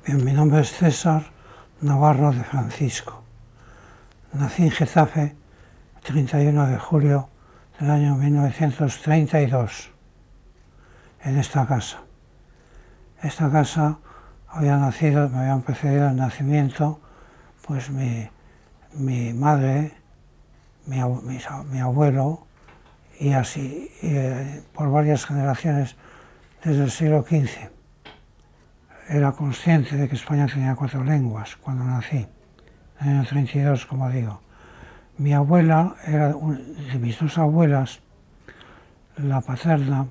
Mi nombre es César Navarro de Francisco. Nací en Getafe el 31 de julio del año 1932, en esta casa. Esta casa había nacido, me habían precedido el nacimiento, pues mi madre, mi abuelo, y así por varias generaciones desde el siglo XV. Era consciente de que España tenía 4 lenguas cuando nací, en el año 32, como digo. Mi abuela era de mis 2 abuelas, la paterna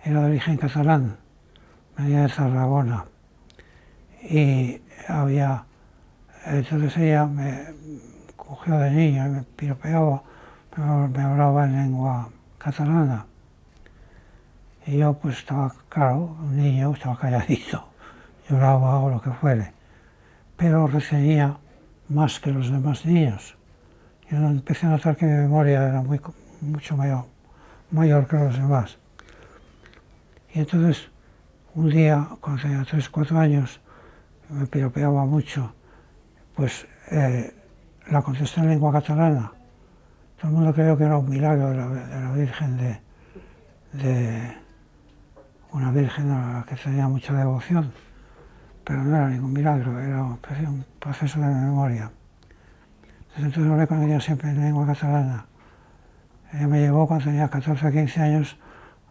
era de origen catalán, venía de Tarragona, y entonces ella me cogió de niño y me piropeaba, me hablaba en lengua catalana. Y yo pues estaba, claro, un niño, estaba calladito, lloraba o lo que fuere, pero retenía más que los demás niños. Yo empecé a notar que mi memoria era mucho mayor que los demás. Y entonces, un día, cuando tenía 3 o 4 años, me piropeaba mucho, pues la contesté en lengua catalana. Todo el mundo creyó que era un milagro de la Virgen, de una Virgen a la que tenía mucha devoción, pero no era ningún milagro, era un proceso de memoria. Desde entonces hablé con ella siempre en lengua catalana. Ella me llevó cuando tenía 14 o 15 años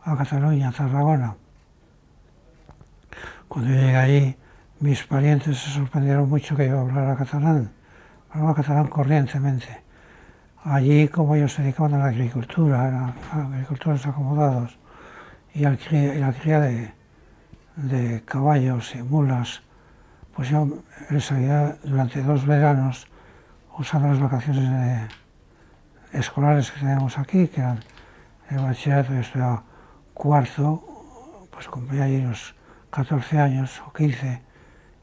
a Cataluña, a Tarragona. Cuando yo llegué allí, mis parientes se sorprendieron mucho que yo hablara catalán. Hablaba catalán corrientemente. Allí, como ellos se dedicaban a la agricultura, eran agricultores acomodados, y la cría de caballos y mulas, pues yo les ayudé durante 2 veranos usando las vacaciones escolares que teníamos aquí, que eran el bachillerato. Yo estudiaba cuarto, pues cumplía allí los 14 años o 15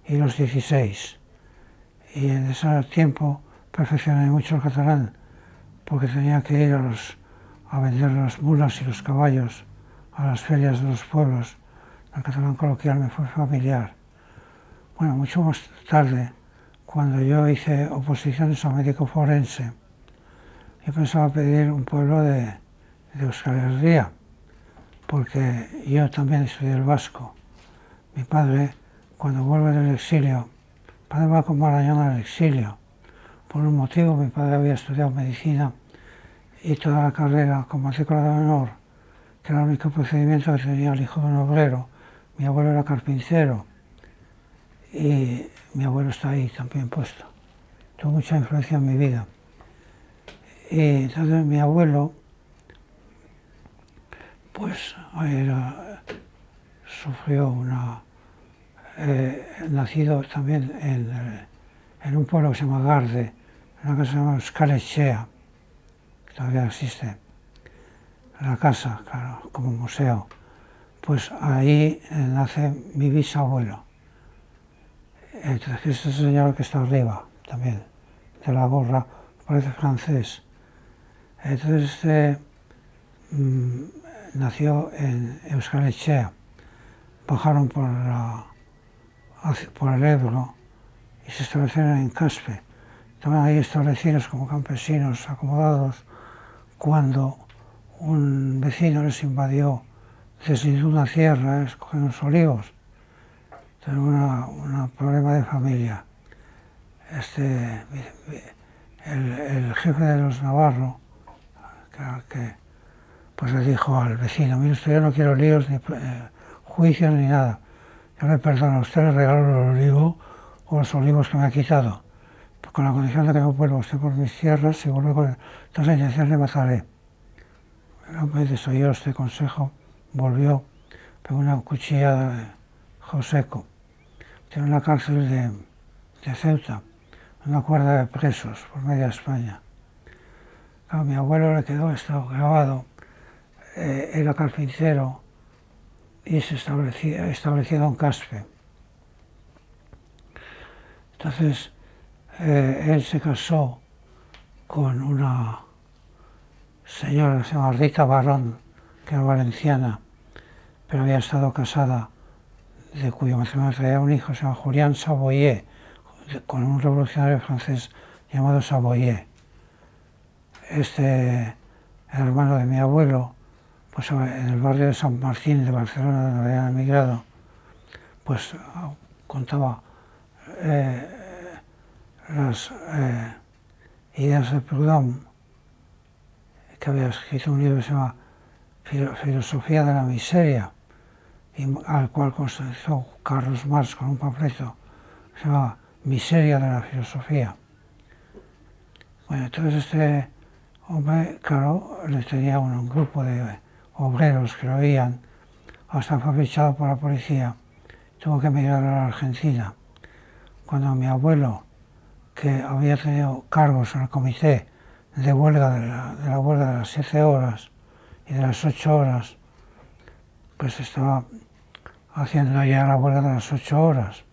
y los 16. Y en ese tiempo perfeccioné mucho el catalán, porque tenía que ir a vender las mulas y los caballos a las ferias de los pueblos. El catalán coloquial me fue familiar. Bueno, mucho más tarde, cuando yo hice oposiciones a médico forense, yo pensaba pedir un pueblo de Euskal Herria, porque yo también estudié el vasco. Mi padre, cuando vuelve del exilio, mi padre va con Marañón al exilio. Por un motivo, mi padre había estudiado medicina y toda la carrera con matrícula de honor, que era el único procedimiento que tenía el hijo de un obrero. Mi abuelo era carpintero y mi abuelo está ahí también puesto. Tuvo mucha influencia en mi vida. Y entonces mi abuelo, pues sufrió nacido también en un pueblo que se llama Garde, en una casa que se llama Euskal Etxea, que todavía existe, la casa, claro, como museo. Pues ahí nace mi bisabuelo. Entonces, este señor que está arriba también, de la gorra, parece francés. Entonces nació en Euskal Etxea. Bajaron por el Ebro y se establecieron en Caspe. Estaban ahí establecidos como campesinos acomodados cuando un vecino les invadió, desde una tierra, escogiendo unos olivos. Tengo un problema de familia. El jefe de los Navarro, que pues le dijo al vecino: mire usted, yo no quiero líos, ni juicios, ni nada. Yo le perdono, a usted le regalo el olivo o los olivos que me ha quitado, con la condición de que no vuelva usted por mis tierras. Si vuelve con toda esa intención, le mataré. El hombre desoyó este consejo, volvió, pegó una cuchillada de Joseco. Tiene una cárcel de Ceuta, una cuerda de presos por media España. A mi abuelo le quedó esto grabado. Era carpintero y se establecido en Caspe. Entonces él se casó con una señora que se llama Rita Barón, que era valenciana, pero había estado casada de cuyo matrimonio traía un hijo, se llama Julián Saboyer, con un revolucionario francés llamado Saboyer. Este hermano de mi abuelo, pues en el barrio de San Martín de Barcelona, donde había emigrado, pues contaba las ideas de Proudhon, que había escrito un libro que se llama Filosofía de la Miseria, y al cual construyó Carlos Marx con un panfleto que se llama Miseria de la Filosofía. Bueno, entonces este hombre, claro, le tenía un grupo de obreros que lo oían, hasta fue fichado por la policía, tuvo que emigrar a la Argentina. Cuando mi abuelo, que había tenido cargos en el comité de huelga de la huelga de las 7 horas y de las 8 horas, pues estaba haciendo ya la huelga de las 8 horas.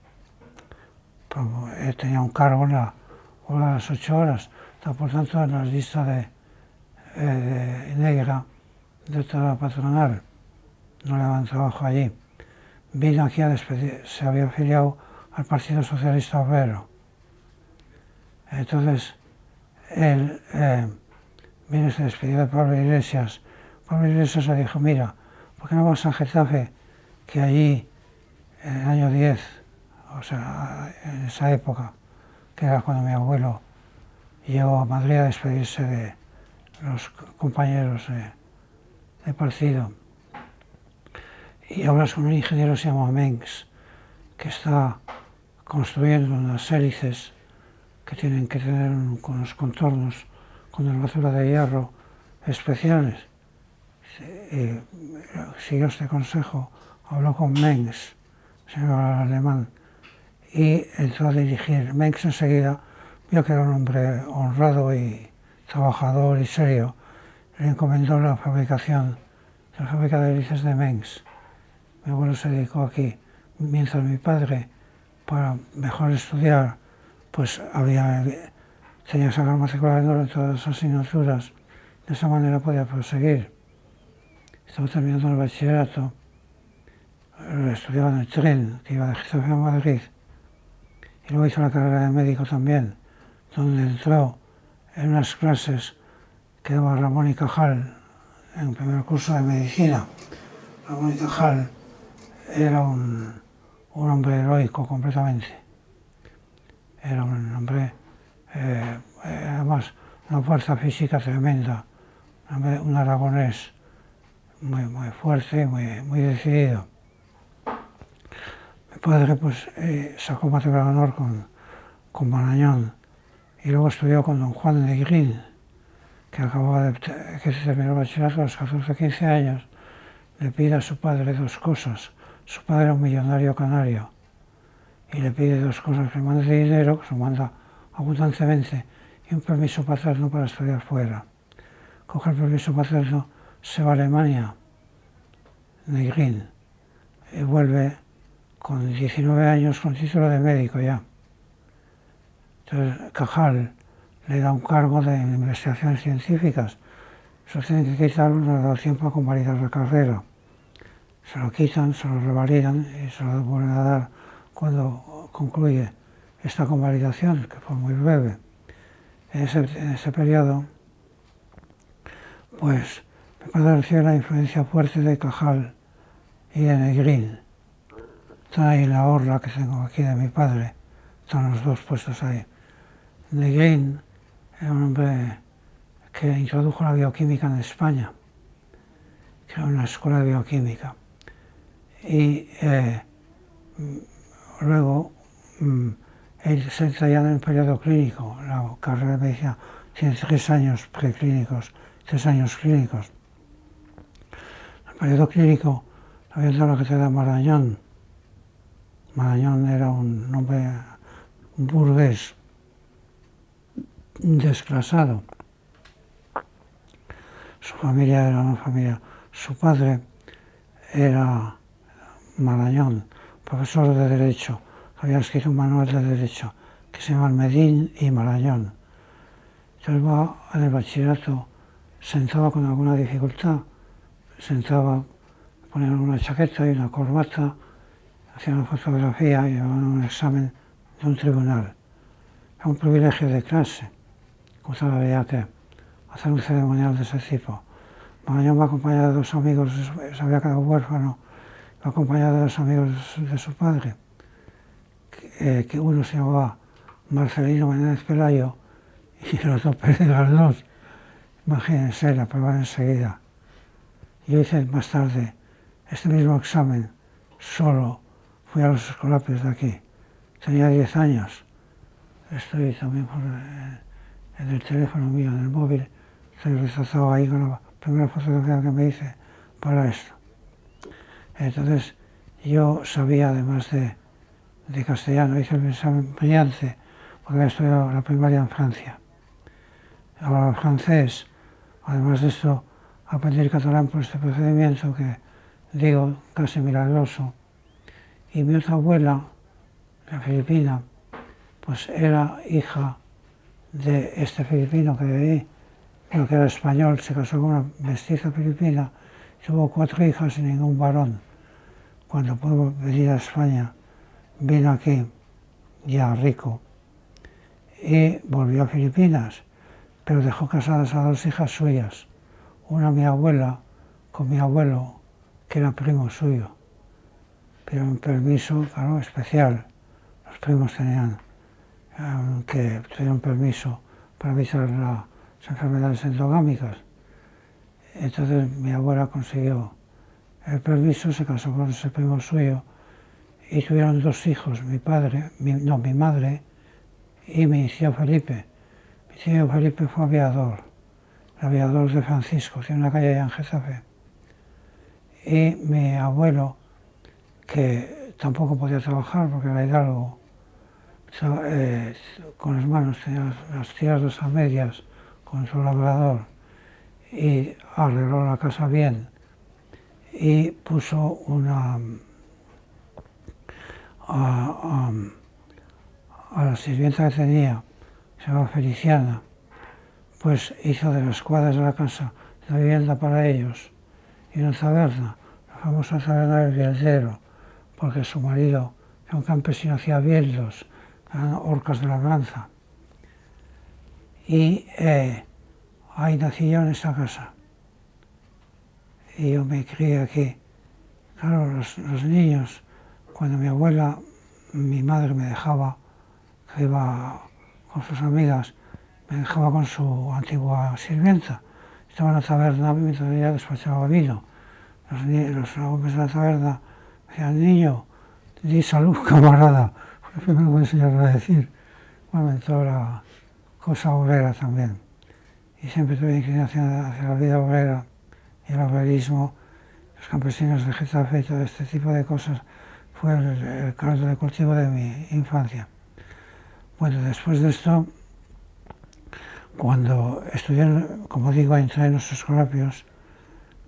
Él tenía un cargo en la huelga de las 8 horas, por tanto en las listas de negra de toda la patronal, no le daban trabajo allí. Vino aquí a despedir, se había afiliado al Partido Socialista Obrero. Entonces él vino y se despidió de Pablo Iglesias. Pablo Iglesias le dijo, mira, ¿por qué no vas a Getafe? Que allí en el año 10, o sea, en esa época, que era cuando mi abuelo llegó a Madrid a despedirse de los compañeros de partido. Y hablas con un ingeniero que se llama Mengs, que está construyendo unas hélices que tienen que tener con los contornos con nervadura de hierro especiales. Siguió este consejo, habló con Mengs, señor alemán, y entró a dirigir. Mengs enseguida vio que era un hombre honrado y trabajador y serio. Le encomendó la fabricación de la fábrica de hélices de Mengs. Mi abuelo se dedicó aquí, mientras mi padre, para mejor estudiar, pues tenía que sacar matrícula de honor en todas las asignaturas. De esa manera podía proseguir. Estaba terminando el bachillerato, estudiaba en el tren que iba de Getafe a Madrid, y luego hizo la carrera de médico también, donde entró en unas clases que daba Ramón y Cajal en el primer curso de medicina. Ramón y Cajal era un hombre heroico completamente. Era un hombre, además, una fuerza física tremenda, un aragonés muy fuerte, muy decidido. Mi padre pues sacó matrícula de honor con Marañón y luego estudió con don Juan Negrín, que terminó el bachillerato a los 14-15 años. Le pide a su padre dos cosas. Su padre era un millonario canario y le pide dos cosas: que le mande dinero, que se lo manda abundantemente, y un permiso paterno para estudiar fuera. Coge el permiso paterno, se va a Alemania, Negrín, y vuelve con 19 años con título de médico ya. Entonces Cajal le da un cargo de investigaciones científicas. Eso tienen que quitarlo, no le da tiempo a convalidar la carrera. Se lo quitan, se lo revalidan y se lo vuelven a dar cuando concluye esta convalidación, que fue muy breve. En ese periodo, pues mi padre recibe la influencia fuerte de Cajal y de Negrín. Están ahí en la orla que tengo aquí de mi padre, están los dos puestos ahí. Negrín era un hombre que introdujo la bioquímica en España, que era una escuela de bioquímica. Y luego él se entra ya en el periodo clínico. La carrera de medicina tiene 3 años preclínicos, 3 años clínicos. El periodo clínico lo había dado la cátedra Marañón. Marañón era un hombre, un burgués desclasado. Su familia era una familia. Su padre era Marañón, profesor de Derecho, había escrito un manual de Derecho que se llama Medín y Marañón. Entonces va en el bachillerato, sentaba con alguna dificultad, sentaba, ponía una chaqueta y una corbata, hacían una fotografía y llevaban un examen de un tribunal. Era un privilegio de clase, como todavía que hacer un ceremonial de ese tipo. Yo me acompañaba de dos amigos, se había quedado huérfano, me acompañaba de dos amigos de su padre, que uno se llamaba Marcelino Menéndez Pelayo y el otro Pérez Galdós. Imagínense, la prueba enseguida. Yo hice más tarde este mismo examen, solo, fui a los Escolapios de aquí, tenía 10 años. Estoy también en el teléfono mío, en el móvil, estoy retratado ahí con la primera fotografía que me hice para esto. Entonces, yo sabía, además de castellano, hice el examen brillante, porque había estudiado la primaria en Francia. Hablaba francés, además de esto, aprendí el catalán por este procedimiento que digo casi milagroso. Y mi otra abuela, la filipina, pues era hija de este filipino que viví, pero que era español, se casó con una mestiza filipina, tuvo 4 hijas y ningún varón. Cuando pudo venir a España, vino aquí, ya rico, y volvió a Filipinas, pero dejó casadas a 2 hijas suyas, una mi abuela con mi abuelo, que era primo suyo, pero un permiso, claro, especial. Los primos tenían que tuvieron permiso para evitar las enfermedades endogámicas. Entonces mi abuela consiguió el permiso, se casó con ese primo suyo y tuvieron 2 hijos, mi madre y mi tío Felipe. Mi tío Felipe fue aviador, el aviador de Francisco, tiene una calle allá en Getafe. Y mi abuelo, que tampoco podía trabajar porque era hidalgo, con las manos tenía las tierras a medias con su labrador y arregló la casa bien y puso a la sirvienta que tenía, se llama Feliciana, pues hizo de las cuadras de la casa la vivienda para ellos y una taberna, la famosa taberna del Vialdero, porque su marido, que era un campesino, hacía bieldos, eran orcas de labranza. Y ahí nací yo en esta casa. Y yo me crié aquí. Claro, los niños, cuando mi abuela, mi madre me dejaba, que iba con sus amigas, me dejaba con su antigua sirvienta. Estaba en la taberna mientras ella despachaba vino. Los hombres de la taberna me decían, niño, di salud, camarada. Fue lo primero que me enseñaron a decir. Bueno, en toda la cosa obrera también. Y siempre tuve inclinación hacia la vida obrera y el obrerismo, los campesinos de Getafe y todo este tipo de cosas fue el caldo de cultivo de mi infancia. Bueno, después de esto, cuando estudié, como digo, entré en los Escolapios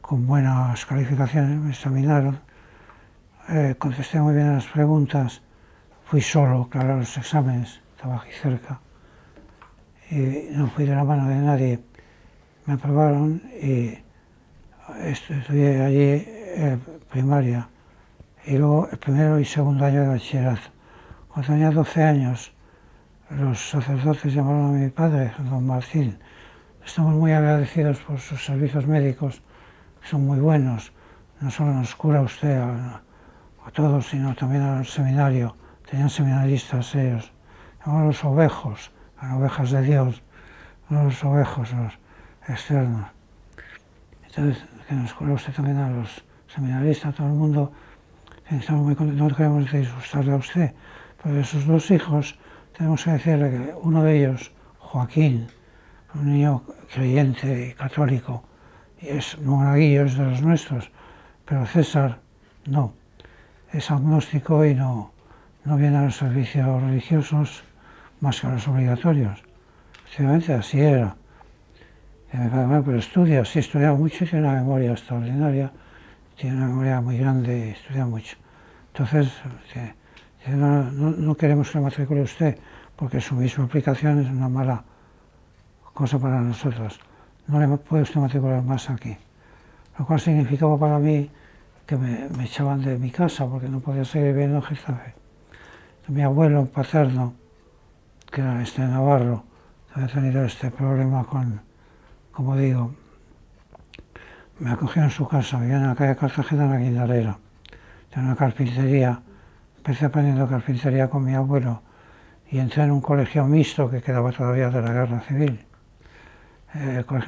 con buenas calificaciones, me examinaron, contesté muy bien a las preguntas, fui solo, claro, a los exámenes, estaba aquí cerca, y no fui de la mano de nadie. Me aprobaron y estudié allí primaria y luego el primero y segundo año de bachillerato. Cuando tenía 12 años, los sacerdotes llamaron a mi padre, don Martín. Estamos muy agradecidos por sus servicios médicos, que son muy buenos. No solo nos cura usted a todos, sino también al seminario. Tenían seminaristas ellos. Llamaban los ovejos, las ovejas de Dios, no los ovejos, los externos. Entonces, que nos cura usted también a los seminaristas, a todo el mundo. Estamos muy contentos, no queremos disgustarle a usted, pero de sus 2 hijos tenemos que decirle que uno de ellos, Joaquín, un niño creyente y católico, y es monaguillo, es de los nuestros, pero César no, es agnóstico y no viene a los servicios religiosos más que a los obligatorios. Efectivamente, así era. Y me parece, bueno, pero estudia, sí, estudia mucho y tiene una memoria extraordinaria, tiene una memoria muy grande y estudia mucho. Entonces, no queremos que lo matricule usted, porque su misma aplicación es una mala cosa para nosotros. No le puede usted matricular más aquí. Lo cual significaba para mí que me echaban de mi casa porque no podía seguir viviendo en Getafe. Mi abuelo paterno, que era navarro, había tenido este problema con, como digo, me acogió en su casa, vivía en la calle Cartagena, en la Guindarera, tenía una carpintería, empecé aprendiendo carpintería con mi abuelo y entré en un colegio mixto que quedaba todavía de la guerra civil.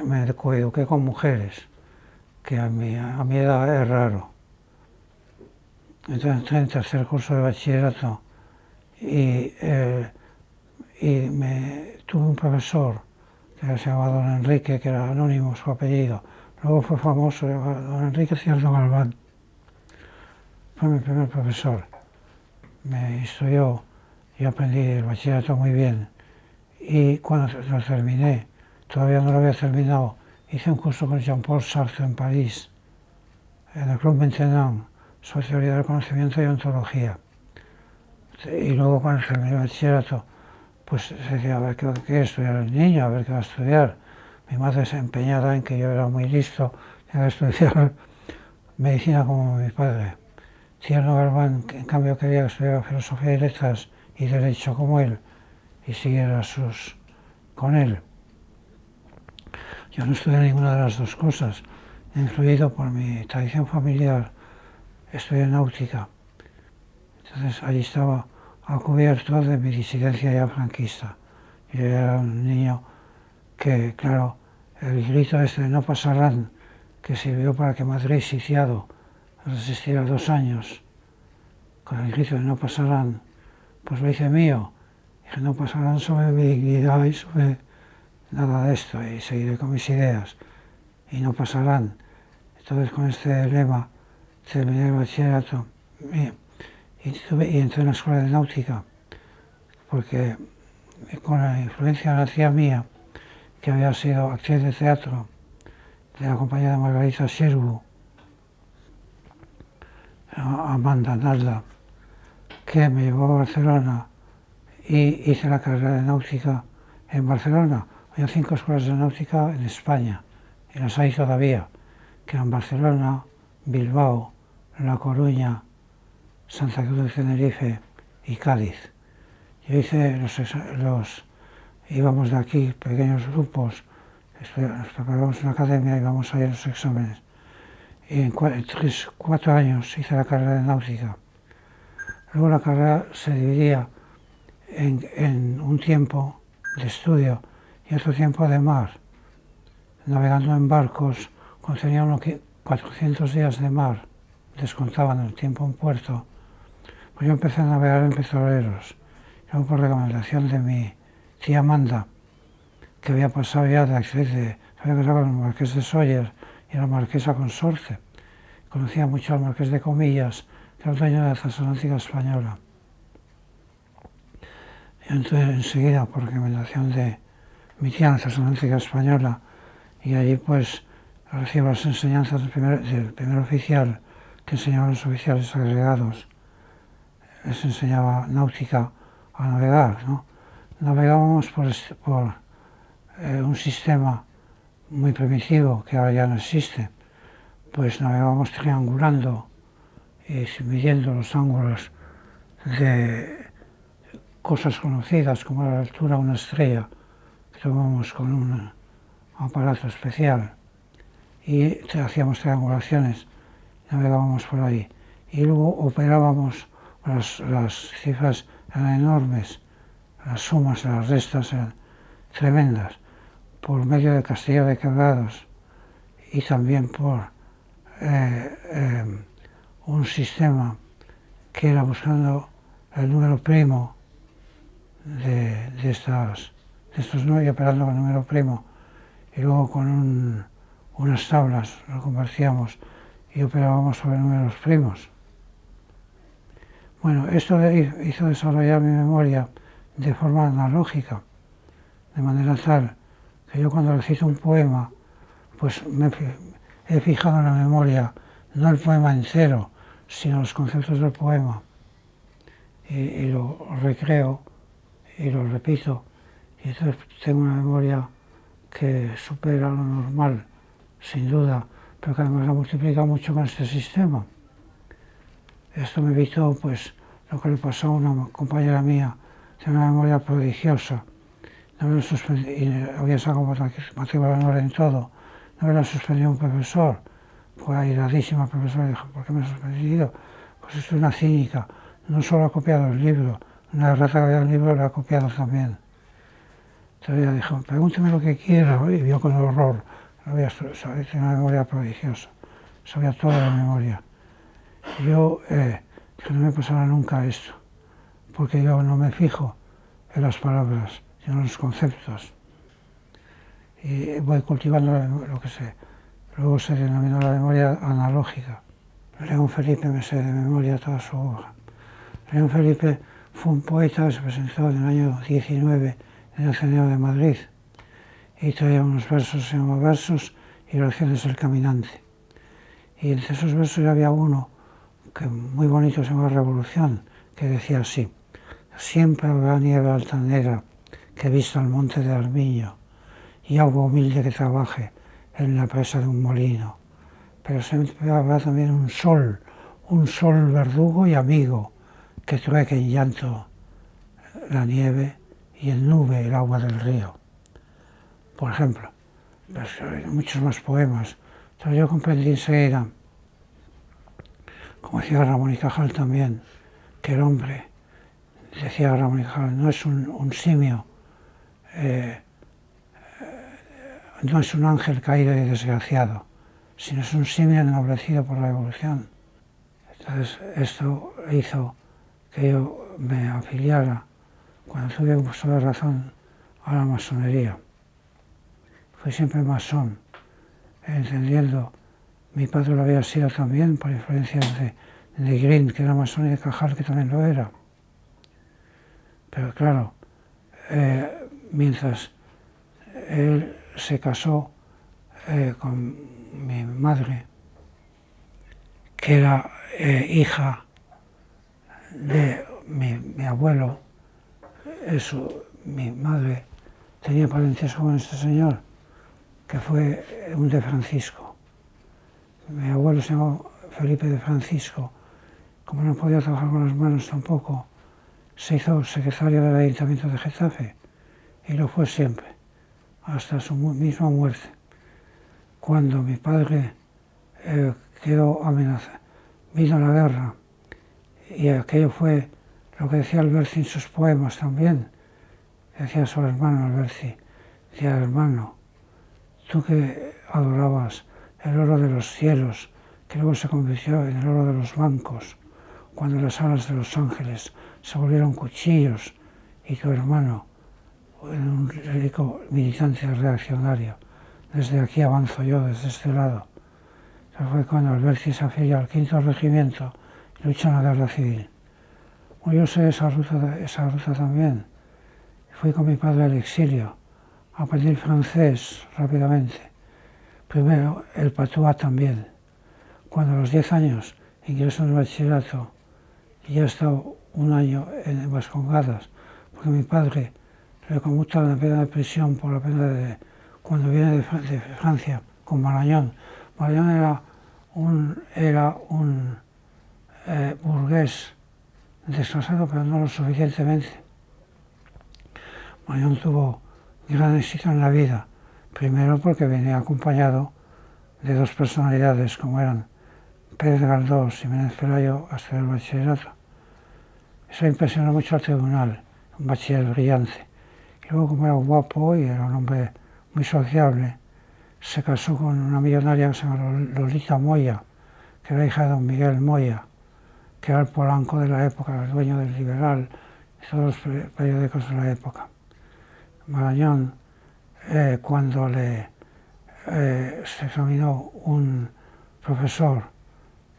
Me coeduqué con mujeres, que a mi edad es raro. Entonces entré en tercer curso de bachillerato y tuve un profesor que se llamaba don Enrique, que era anónimo su apellido. Luego fue famoso, don Enrique Cierto Galván. Fue mi primer profesor. Me instruyó y aprendí el bachillerato muy bien. Y cuando lo terminé, todavía no lo había terminado, hice un curso con Jean-Paul Sartre en París, en el Club Maintenant, sobre teoría del conocimiento y ontología. Y luego cuando terminé el bachillerato, pues se decía, a ver qué quiere estudiar el niño, a ver qué va a estudiar. Mi madre se empeñaba en que yo era muy listo, que iba a estudiar medicina como mi padre. Tierno Galván, en cambio, quería que estudiara filosofía y letras y derecho como él, y siguiera con él. Yo no estudié ninguna de las dos cosas, influido por mi tradición familiar, estudié náutica. Entonces allí estaba a cubierto de mi disidencia ya franquista. Yo era un niño que, claro, el grito este de no pasarán, que sirvió para que Madrid sitiado resistiera 2 años, con el grito de no pasarán, pues lo hice mío. Dije, no pasarán sobre mi dignidad y sobre nada de esto, y seguiré con mis ideas, y no pasarán. Entonces con este lema terminé el bachillerato y entré en la escuela de náutica, porque con la influencia de la tía mía, que había sido actriz de teatro de la compañía de Margarita Xirgu, Amanda Nalda, que me llevó a Barcelona y hice la carrera de náutica en Barcelona. Había 5 escuelas de náutica en España, y las hay todavía, que eran Barcelona, Bilbao, La Coruña, Santa Cruz de Tenerife y Cádiz. Yo hice íbamos de aquí, pequeños grupos, nos preparábamos en una academia y íbamos a ir a los exámenes. Y en 4 años hice la carrera de náutica. Luego la carrera se dividía en un tiempo de estudio y otro tiempo de mar, navegando en barcos. Cuando tenía unos 400 días de mar, descontaban el tiempo en puerto, pues yo empecé a navegar en petroleros. Luego por recomendación de mi tía Amanda, que había pasado ya de actriz había casado con el marqués de Sóller y la marquesa consorte. Conocía mucho al marqués de Comillas, que era el dueño de la Transatlántica Española. Yo entré enseguida por recomendación de mi tía en la Transatlántica Española, y allí pues recibo las enseñanzas del primer oficial, que enseñaba a los oficiales agregados. Les enseñaba náutica a navegar, ¿no? Navegábamos por un sistema muy primitivo que ahora ya no existe. Pues navegábamos triangulando y midiendo los ángulos de cosas conocidas, como la altura de una estrella, que tomábamos con un aparato especial, y hacíamos triangulaciones, navegábamos por ahí. Y luego operábamos, las cifras eran enormes, las sumas, las restas eran tremendas, por medio de Castillo de Quebrados y también por un sistema que era buscando el número primo de estos números y operando con el número primo, y luego con unas tablas lo convertíamos y operábamos sobre números primos. Bueno, esto hizo desarrollar mi memoria de forma analógica, de manera tal que yo cuando recito un poema, pues me he fijado en la memoria, no el poema entero, sino los conceptos del poema, y lo recreo y lo repito, y entonces tengo una memoria que supera lo normal, sin duda, pero que además la multiplica mucho con este sistema. Esto me evitó pues lo que le pasó a una compañera mía, tiene una memoria prodigiosa, no me lo y había sacado matrícula de honor en todo, no me la suspendió un profesor, fue airadísima el profesor y dijo, ¿por qué me has suspendido? Pues es una cínica, no solo ha copiado el libro, una rata que había el libro la ha copiado también. Entonces ella dijo, pregúnteme lo que quiera, y vio con horror, tenía una memoria prodigiosa, sabía toda la memoria. Y yo, que no me pasara nunca esto, porque yo no me fijo en las palabras, sino en los conceptos. Y voy cultivando lo que luego se denominó la memoria analógica. León Felipe me sé de memoria toda su obra. León Felipe fue un poeta que se presentó en el año 19 en el Ateneo de Madrid y traía unos versos, se llamaban Versos y Oraciones del Caminante. Y entre esos versos había uno que muy bonito, se llama Revolución, que decía así: siempre habrá nieve altanera que vista el monte de Armiño y agua humilde que trabaje en la presa de un molino, pero siempre habrá también un sol verdugo y amigo que trueque en llanto la nieve y en nube el agua del río. Por ejemplo, pues, muchos más poemas. Entonces yo comprendí enseguida, como decía Ramón y Cajal también, que el hombre, decía Ramón y Cajal, no es un simio, no es un ángel caído y desgraciado, sino es un simio ennoblecido por la evolución. Entonces esto hizo que yo me afiliara, cuando tuve uso de razón, a la masonería. Fui siempre masón, entendiendo, mi padre lo había sido también por influencias de Green, que era masón, y de Cajal, que también lo era. Pero claro, mientras él se casó con mi madre, que era hija de mi abuelo, mi madre tenía parentesco con este señor, que fue un de Francisco. Mi abuelo se llamó Felipe de Francisco. Como no podía trabajar con las manos tampoco, se hizo secretario del Ayuntamiento de Getafe, y lo fue siempre, hasta su misma muerte. Cuando mi padre quedó amenazado, vino la guerra, y aquello fue lo que decía Alberti en sus poemas también, decía su hermano Alberti, decía: hermano, tú que adorabas el oro de los cielos, que luego se convirtió en el oro de los bancos, cuando las alas de los ángeles se volvieron cuchillos, y tu hermano, un rico militante reaccionario, desde aquí avanzo yo, desde este lado. Eso fue cuando Alberti se afilió al 5º Regimiento y luchó en la guerra civil. Bueno, yo sé esa ruta también. Fui con mi padre al exilio, a aprender francés rápidamente. Primero el patois también. Cuando a los 10 años ingreso en el bachillerato, y ya he estado un año en Vascongadas, porque mi padre le conmuta la pena de prisión por la pena de cuando viene de Francia con Marañón. Marañón era un burgués desfasado, pero no lo suficientemente. Marañón tuvo gran éxito en la vida, primero porque venía acompañado de dos personalidades como eran Pérez Galdós y Méndez Pelayo hasta el bachillerato. Eso impresionó mucho al tribunal, un bachiller brillante. Y luego, como era guapo y era un hombre muy sociable, se casó con una millonaria que se llama Lolita Moya, que era hija de don Miguel Moya, que era el Polanco de la época, el dueño del Liberal y todos los periódicos de la época. Marañón, cuando se examinó un profesor,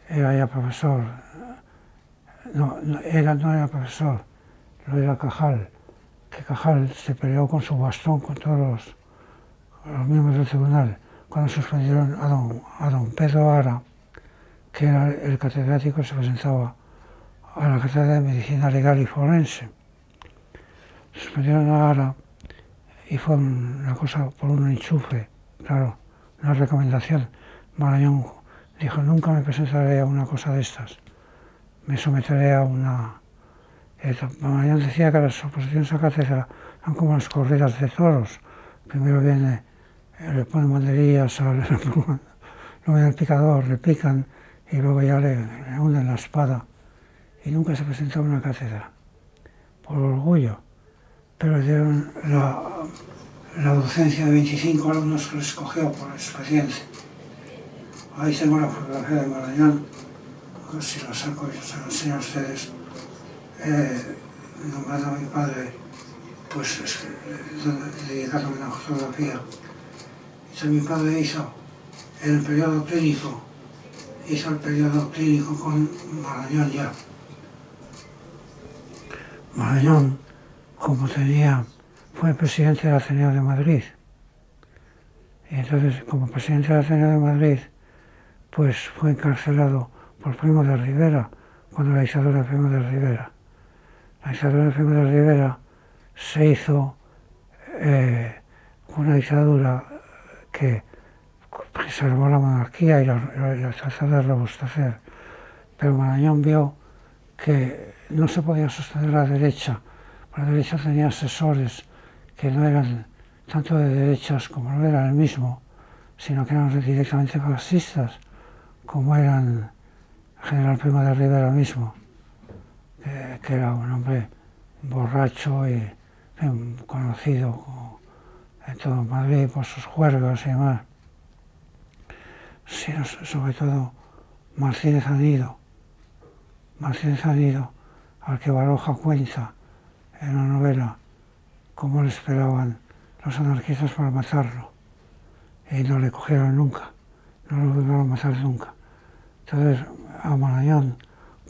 era ya profesor, no era profesor, lo era Cajal, que Cajal se peleó con su bastón con todos los miembros del tribunal cuando suspendieron a don Pedro Ara, que era el catedrático que se presentaba a la cátedra de Medicina Legal y Forense. Suspendieron a Ara y fue una cosa por un enchufe, claro, una recomendación. Marañón dijo: nunca me presentaré a una cosa de estas. me someteré a una... Marañón decía que las oposiciones a cátedra son como las corridas de toros. Primero viene, le ponen banderillas, luego viene el picador, le pican y luego ya le hunden la espada. Y nunca se presentó a una cátedra, por orgullo. Pero le dieron la docencia de 25 alumnos que le escogió por experiencia. Ahí tengo la fotografía de Marañón, a ver si la saco y se la enseño a ustedes. Nombrando a mi padre, pues dedicándome a la fotografía. Entonces mi padre hizo el periodo clínico con Marañón ya. Marañón, como fue presidente del Ateneo de Madrid. Y entonces, como presidente del Ateneo de Madrid, pues fue encarcelado por Primo de Rivera, cuando la dictadura de Primo de Rivera. La dictadura de Primo de Rivera se hizo una dictadura que preservó la monarquía y la trató de robustecer. Pero Marañón vio que no se podía sostener la derecha. La derecha tenía asesores que no eran tanto de derechas como no era el mismo, sino que eran directamente fascistas, como eran el general Primo de Rivera mismo, que era un hombre borracho y conocido en todo Madrid por sus juergas y demás. Sí, sobre todo Martínez Anido, al que Baroja cuenta en una novela cómo le esperaban los anarquistas para matarlo, y no le cogieron nunca, no lo lograron matar nunca. Entonces a Marañón,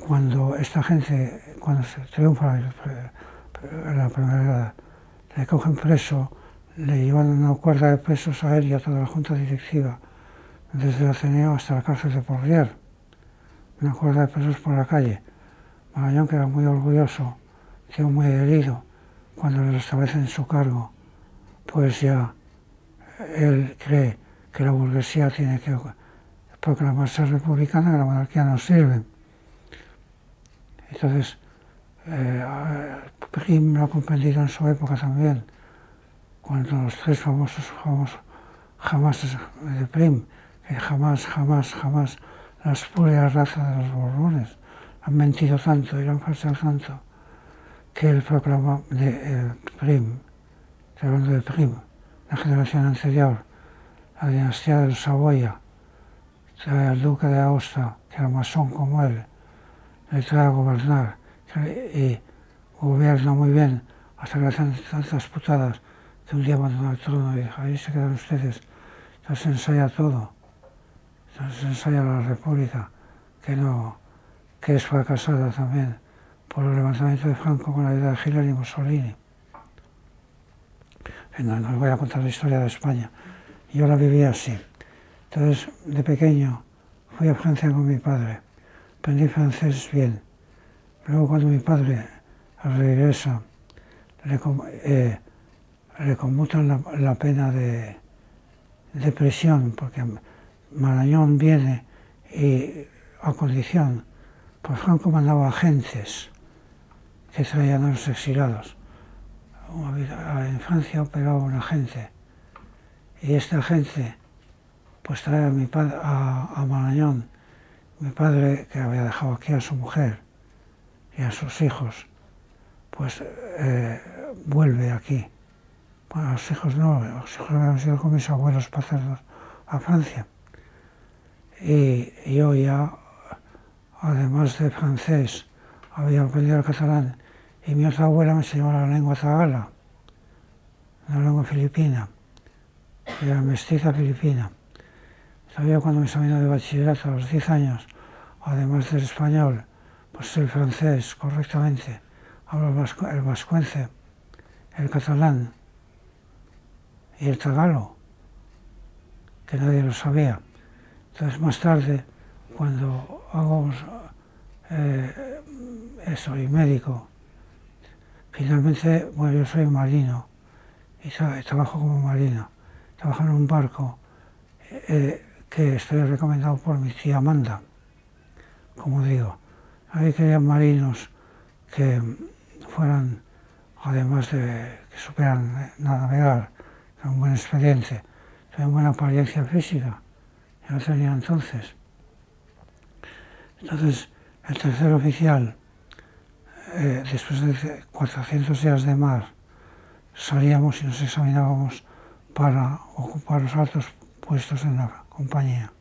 cuando se triunfa en la primera, le cogen preso, le llevan una cuerda de presos a él y a toda la junta directiva, desde el Ateneo hasta la cárcel de Porlier, una cuerda de presos por la calle. Marañón, que era muy orgulloso, quedó muy herido cuando le restablecen su cargo, pues ya él cree que la burguesía tiene que proclamarse republicana, que la monarquía no sirve. Entonces, Prim lo ha comprendido en su época también, cuando los tres famosos jamás de Prim, que jamás la espuria raza de los Borbones, han mentido tanto y lo han falseado tanto, que él proclama Prim, estoy hablando de Prim, la generación anterior, la dinastía de los Saboya, trae al duque de Aosta, que era masón como él, le trae a gobernar y gobierna muy bien hasta que le hacen tantas putadas que un día abandona el trono y ahí se quedan ustedes. Entonces se ensaya todo, entonces se ensaya la república, que es fracasada también por el levantamiento de Franco con la ayuda de Hitler y Mussolini. No les voy a contar la historia de España, yo la viví así. Entonces, de pequeño, fui a Francia con mi padre, aprendí francés bien. Luego, cuando mi padre regresa, le conmutan la pena de prisión, porque Marañón viene y, a condición, pues Franco mandaba agentes que traían a los exilados. En Francia operaba un agente, y este agente pues trae a Marañón. Mi padre, que había dejado aquí a su mujer y a sus hijos, pues vuelve aquí. Bueno, los hijos no, los hijos habían ido con mis abuelos paternos a Francia. Y yo ya, además de francés, había aprendido el catalán, y mi otra abuela me enseñó la lengua tagala, la lengua filipina, la mestiza filipina. Todavía cuando me examiné de bachillerato a los 10 años, además del español, pues el francés correctamente, hablo el vascuence, el catalán y el tagalo, que nadie lo sabía. Entonces más tarde, cuando hago soy médico, finalmente, bueno, yo soy marino y trabajo como marino, trabajo en un barco que estoy recomendado por mi tía Amanda, como digo. Ahí querían marinos que fueran, además de que supieran navegar, con un buen expediente, tenían buena apariencia física, yo no tenía entonces. Entonces, el tercer oficial, después de 400 días de mar, salíamos y nos examinábamos para ocupar los altos puestos en la compañía.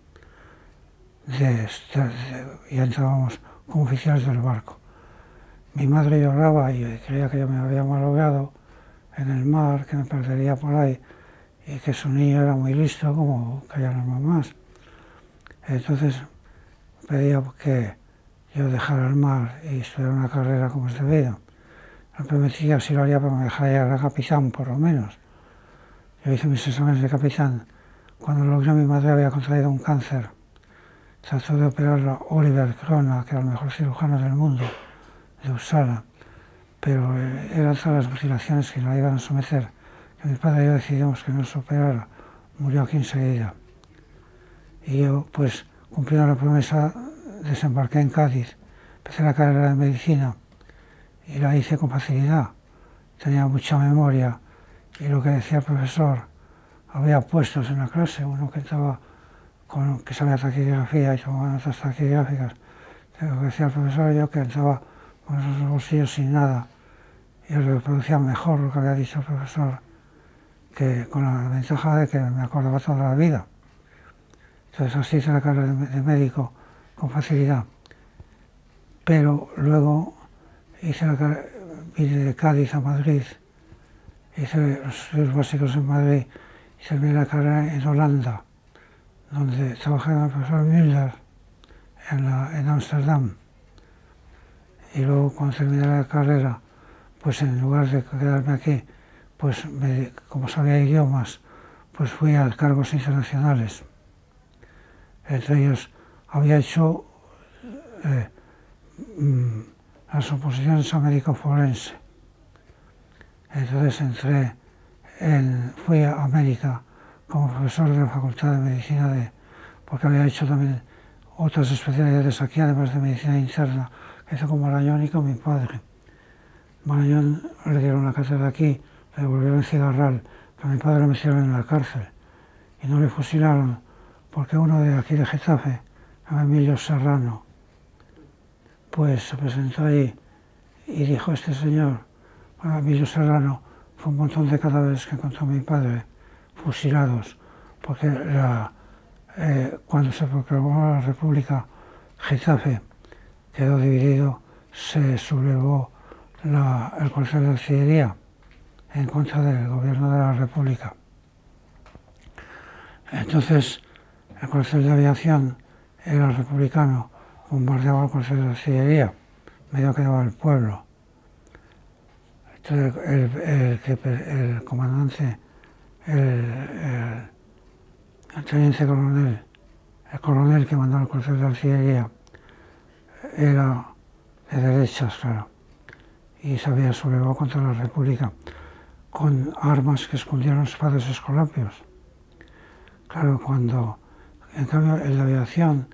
Y entrábamos como oficiales del barco. Mi madre lloraba y creía que yo me había malogrado en el mar, que me perdería por ahí y que su niño era muy listo como caían las mamás. Entonces pedía que yo dejara el mar y estudiara una carrera como es debido. Me prometía si lo haría, pero me dejaría llegar a capitán por lo menos. Yo hice mis exámenes de capitán. Cuando lo logré, mi madre había contraído un cáncer. Trató de operar a Oliver Crona, que era el mejor cirujano del mundo, de Uppsala, pero eran todas las mutilaciones que la iban a someter. Que mi padre y yo decidimos que no se operara. Murió aquí enseguida. Y yo, pues, cumpliendo la promesa, desembarqué en Cádiz. Empecé la carrera de medicina y la hice con facilidad. Tenía mucha memoria y lo que decía el profesor, había puestos en la clase, uno que estaba que sabía taquigrafía y tomaba notas taquigráficas. Lo que decía el profesor, yo que entraba con esos bolsillos sin nada y reproducía mejor lo que había dicho el profesor, que con la ventaja de que me acordaba toda la vida. Entonces así hice la carrera de médico con facilidad. Pero luego vine de Cádiz a Madrid, hice los estudios básicos en Madrid y terminé la carrera en Holanda, donde trabajé con el profesor Müller en Ámsterdam. Y luego cuando terminé la carrera, pues en lugar de quedarme aquí, pues como sabía idiomas, pues fui a cargos internacionales. Entre ellos había hecho las oposiciones a médico forense. Entonces fui a América como profesor de la Facultad de Medicina, porque había hecho también otras especialidades aquí, además de medicina interna, que hizo con Marañón y con mi padre. Marañón le dieron la cátedra aquí, le devolvieron en Cigarral, pero a mi padre lo metieron en la cárcel y no le fusilaron porque uno de aquí de Getafe, Emilio Serrano, pues se presentó ahí y dijo: este señor, Emilio Serrano, fue un montón de cadáveres que encontró mi padre, fusilados, porque cuando se proclamó la República, Getafe quedó dividido, se sublevó el cuartel de artillería en contra del gobierno de la República. Entonces, el cuartel de aviación era republicano, bombardeaba el cuartel de artillería, medio quedaba el pueblo. Entonces, el comandante, el teniente coronel, el coronel que mandaba el cuartel de artillería, era de derechas, claro, y se había sublevado contra la República con armas que escondieron los padres escolapios. Claro, en cambio, en la aviación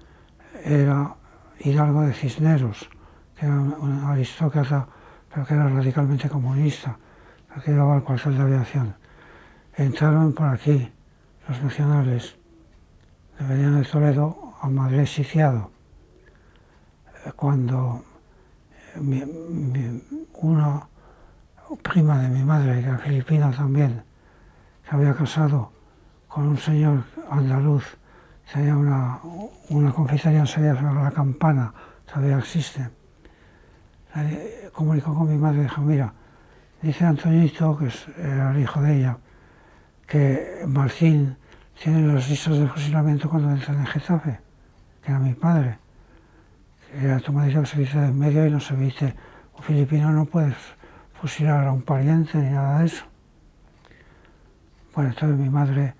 era Hidalgo de Cisneros, que era un aristócrata, pero que era radicalmente comunista, que llevaba el cuartel de aviación. Entraron por aquí los nacionales, venían de Toledo a Madrid sitiado. Cuando una prima de mi madre, que era filipina también, se había casado con un señor andaluz, tenía una confitería enseguida sobre la Campana, todavía existe. Comunicó con mi madre y dijo: mira, dice Antoñito, que era el hijo de ella, que Martín tiene las listas de fusilamiento cuando entran en Getafe, que era mi padre. Era tu madre que se dice de en medio y no se viste. Un filipino no puede fusilar a un pariente ni nada de eso. Bueno, entonces mi madre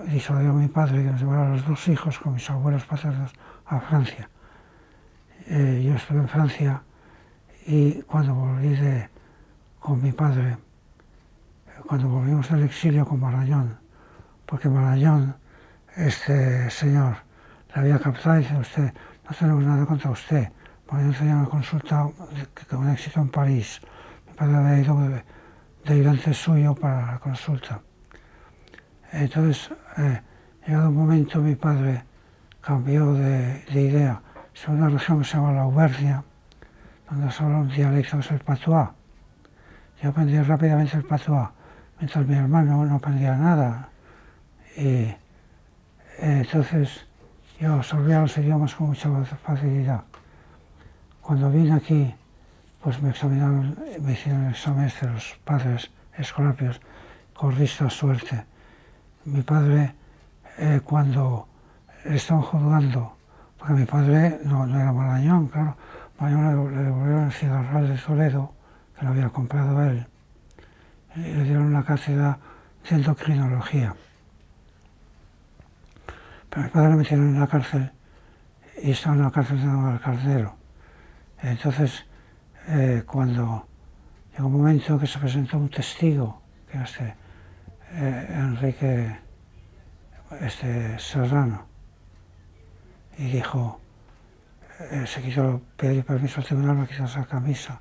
disuadió a mi padre que nos llevara a los dos hijos con mis abuelos paternos a Francia. Yo estuve en Francia y cuando volví con mi padre, cuando volvimos del exilio con Marañón, porque Marañón, este señor, le había captado y dice: usted no tenemos nada contra usted, porque yo tenía una consulta con un éxito en París. Mi padre había ido de ayudante suyo para la consulta. Entonces, llegado un momento, mi padre cambió de idea. Es una región que se llama la Auvernia, donde se habla un dialecto que es el patois. Yo aprendí rápidamente el patois, mientras mi hermano no aprendía nada. Y entonces yo absorbía los idiomas con mucha facilidad. Cuando vine aquí, pues me examinaron, me hicieron el examen de los padres escolapios, corrí esta suerte. Mi padre, cuando le estaban juzgando, porque mi padre no era Marañón, claro, Marañón le devolvieron el cigarral de Toledo, que lo había comprado él, y le dieron una cátedra de endocrinología. Pero mi padre le metieron en la cárcel y estaba en la cárcel de Navalcarnero. Entonces, cuando llegó un momento que se presentó un testigo, que era Enrique Serrano, y dijo, se pidió permiso al tribunal para quitarse la camisa.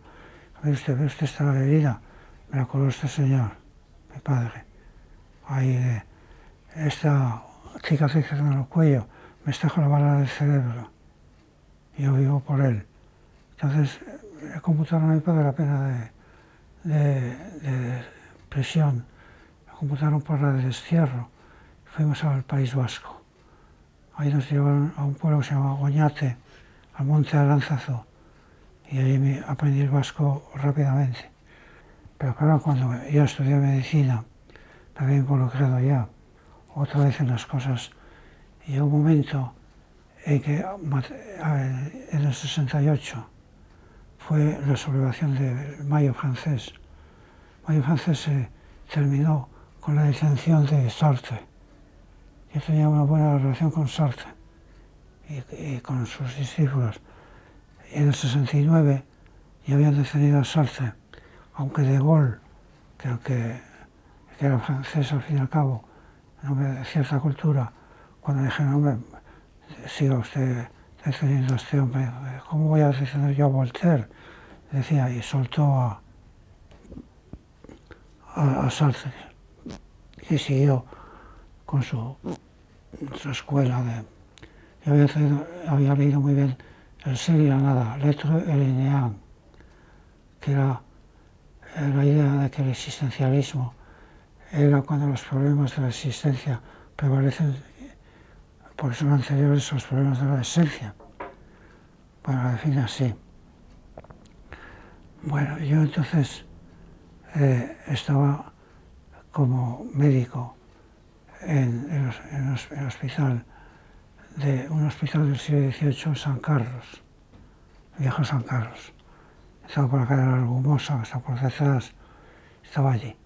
Ve usted está herida, me la coló este señor, mi padre. Ahí, esta cicatriz en el cuello, me está con la bala del cerebro. Y yo vivo por él. Entonces, computaron a mi padre la pena de prisión, la computaron por la de destierro. Fuimos al País Vasco. Ahí nos llevaron a un pueblo que se llama Oñate, al monte Aránzazu, y allí aprendí el vasco rápidamente. Pero claro, cuando yo estudié medicina, me había involucrado ya otra vez en las cosas. Y llegó un momento en que en el 68 fue la sublevación del Mayo francés. El Mayo francés se terminó con la detención de Sartre. Yo tenía una buena relación con Sartre y con sus discípulos. Y en el 69 ya habían detenido a Sartre, aunque De Gaulle, que era francés al fin y al cabo, un hombre de cierta cultura, cuando dije, no, hombre, siga usted deteniendo a este hombre, ¿cómo voy a detener yo a Voltaire? Decía, y soltó a Sartre, y siguió con su escuela de... Yo había leído muy bien el Ser y la Nada, L'être et le néant, que era la idea de que el existencialismo era cuando los problemas de la existencia prevalecen porque son anteriores a los problemas de la esencia. Bueno, la define así. Bueno, yo entonces estaba como médico en el hospital, un hospital del siglo XVIII, San Carlos, viejo San Carlos. Estaba por la calle de la Argumosa, estaba por detrás, estaba allí.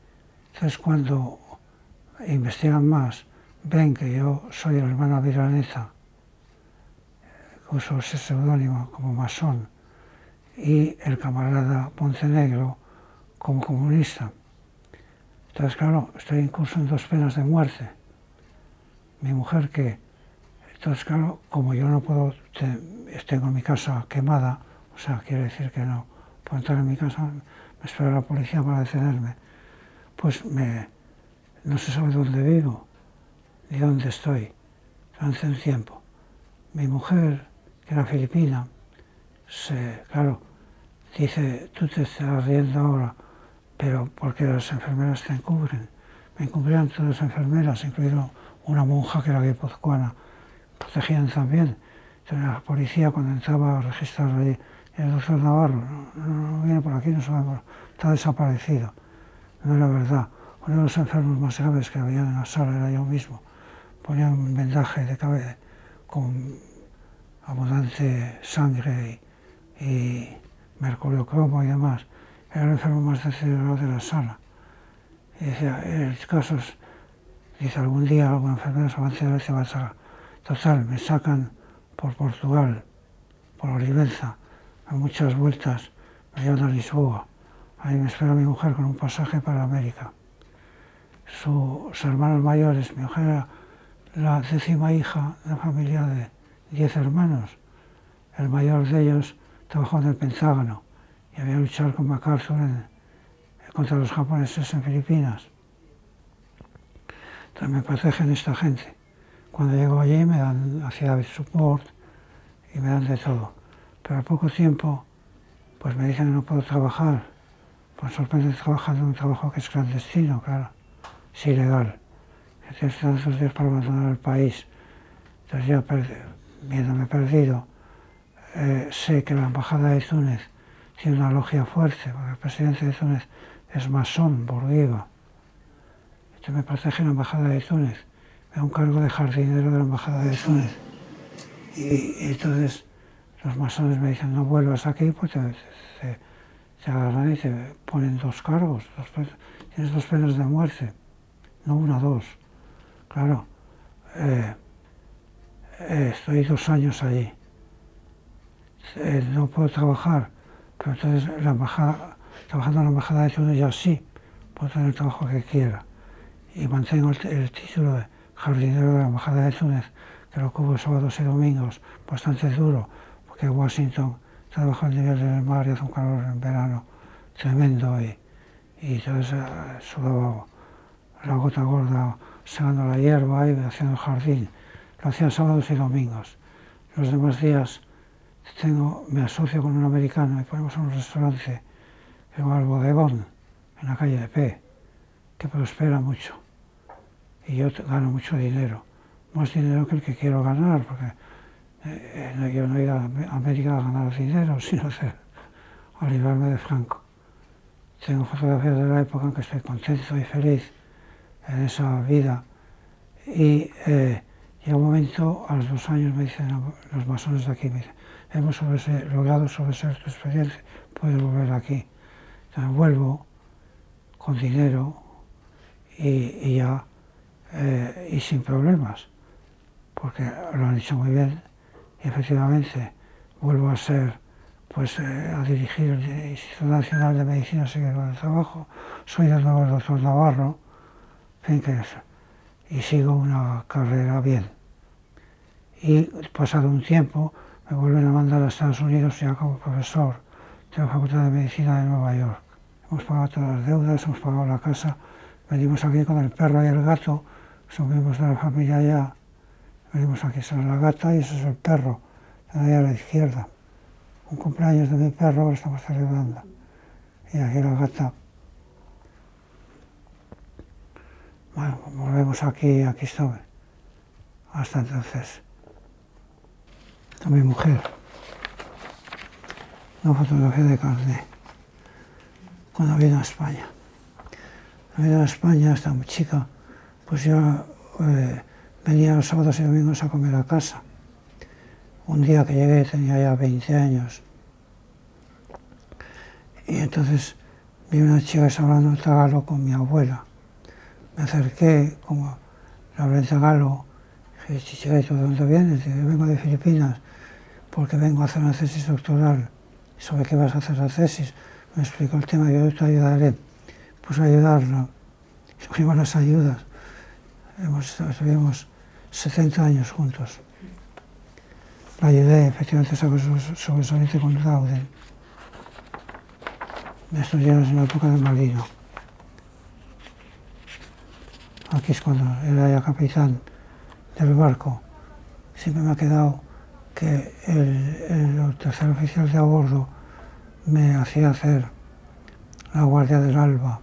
Entonces cuando investigan más, ven que yo soy el hermano Aviraneta, que uso ese seudónimo como masón, y el camarada Montenegro como comunista. Entonces, claro, estoy incluso en 2 penas de muerte. Mi mujer entonces, claro, como yo no puedo, tengo mi casa quemada, o sea, quiere decir que no puedo entrar en mi casa, me espera la policía para detenerme, pues no se sabe dónde vivo, ni dónde estoy, durante un tiempo. Mi mujer, que era filipina, claro, dice, tú te estás riendo ahora, pero porque las enfermeras te encubren. Me encubrían todas las enfermeras, incluido una monja que era guipuzcoana, protegían también. Entonces la policía cuando entraba a registrar allí, el doctor Navarro, no viene por aquí, no sabemos, está desaparecido. No era verdad. Uno de los enfermos más graves que había en la sala era yo mismo. Ponían un vendaje de cabeza con abundante sangre y mercurio cromo y demás. Era el enfermo más deteriorado de la sala. Y decía, en casos, dice, algún día alguna enfermera se va a enterar y se va a sacar. Total, me sacan por Portugal, por Olivenza, a muchas vueltas, me llevan a Lisboa. Ahí me espera mi mujer con un pasaje para América. Sus hermanos mayores, mi mujer era la 10ª hija de una familia de 10 hermanos. el mayor de ellos trabajó en el Pentágono y había luchado con MacArthur contra los japoneses en Filipinas. Entonces me protegen esta gente. Cuando llego allí me dan affidavit support y me dan de todo. Pero al poco tiempo pues me dicen que no puedo trabajar. Por sorpresa trabajando en un trabajo que es clandestino, claro, es ilegal. Que tienes tantos días para abandonar el país. Entonces ya viéndome perdido, sé que la embajada de Túnez tiene una logia fuerte, porque el presidente de Túnez es masón, Bourguiba. Entonces me protege la embajada de Túnez, me da un cargo de jardinero de la embajada de Túnez. Y entonces los masones me dicen, no vuelvas aquí, pues te agarran y te ponen 2 cargos, tienes 2 penas de muerte, no 1, 2. Claro, estoy 2 años allí, no puedo trabajar, pero entonces trabajando en la embajada de Túnez ya sí, puedo tener el trabajo que quiera. Y mantengo el título de jardinero de la embajada de Túnez, que lo cubro sábados y domingos, bastante duro, porque Washington está bajo el nivel del mar y hace un calor en verano tremendo y entonces sudaba la gota gorda segando la hierba y haciendo el jardín. Lo hacía sábados y domingos. Los demás días me asocio con un americano y ponemos un restaurante que se llama El Bodegón, en la calle de P, que prospera mucho. Y yo gano mucho dinero, más dinero que el que quiero ganar, porque yo no he ido a América a ganar dinero, sino a librarme de Franco. Tengo fotografías de la época en que estoy contento y feliz en esa vida. Y llega un momento, a los 2 años me dicen los masones de aquí, me dicen, hemos logrado sobreser tu experiencia, puedes volver aquí. Entonces vuelvo con dinero y ya, y sin problemas, porque lo han dicho muy bien, y efectivamente vuelvo a ser, a dirigir el Instituto Nacional de Medicina Seguidor del Trabajo, soy de nuevo el doctor Navarro, en fin, y sigo una carrera bien. Y pasado un tiempo me vuelven a mandar a Estados Unidos ya como profesor de la Facultad de Medicina de Nueva York. Hemos pagado todas las deudas, hemos pagado la casa, venimos aquí con el perro y el gato, somos de la familia ya, venimos aquí, esa es la gata y ese es el perro, ahí a la izquierda. Un cumpleaños de mi perro lo estamos celebrando. Y aquí la gata. Bueno, volvemos aquí estuve. Hasta entonces. Esta es mi mujer. Una fotografía de carné. Cuando vino a España. Cuando vino a España, esta chica, pues yo venía los sábados y domingos a comer a casa. Un día que llegué tenía ya 20 años. Y entonces vi una chica que estaba hablando tagalo con mi abuela. Me acerqué, como le hablé en tagalo, dije, Chichigueto, ¿de dónde vienes? Dije, yo vengo de Filipinas porque vengo a hacer una tesis doctoral. ¿Sobre qué vas a hacer la tesis? Me explicó el tema, yo te ayudaré. Pues a ayudarla. Cogimos las ayudas. Estuvimos 70 años juntos. La ayudé, efectivamente, sobresaliente con laude. Esto ya es en la época de Malino. Aquí es cuando era ya capitán del barco. Siempre me ha quedado que el tercer oficial de a bordo me hacía hacer la guardia del alba.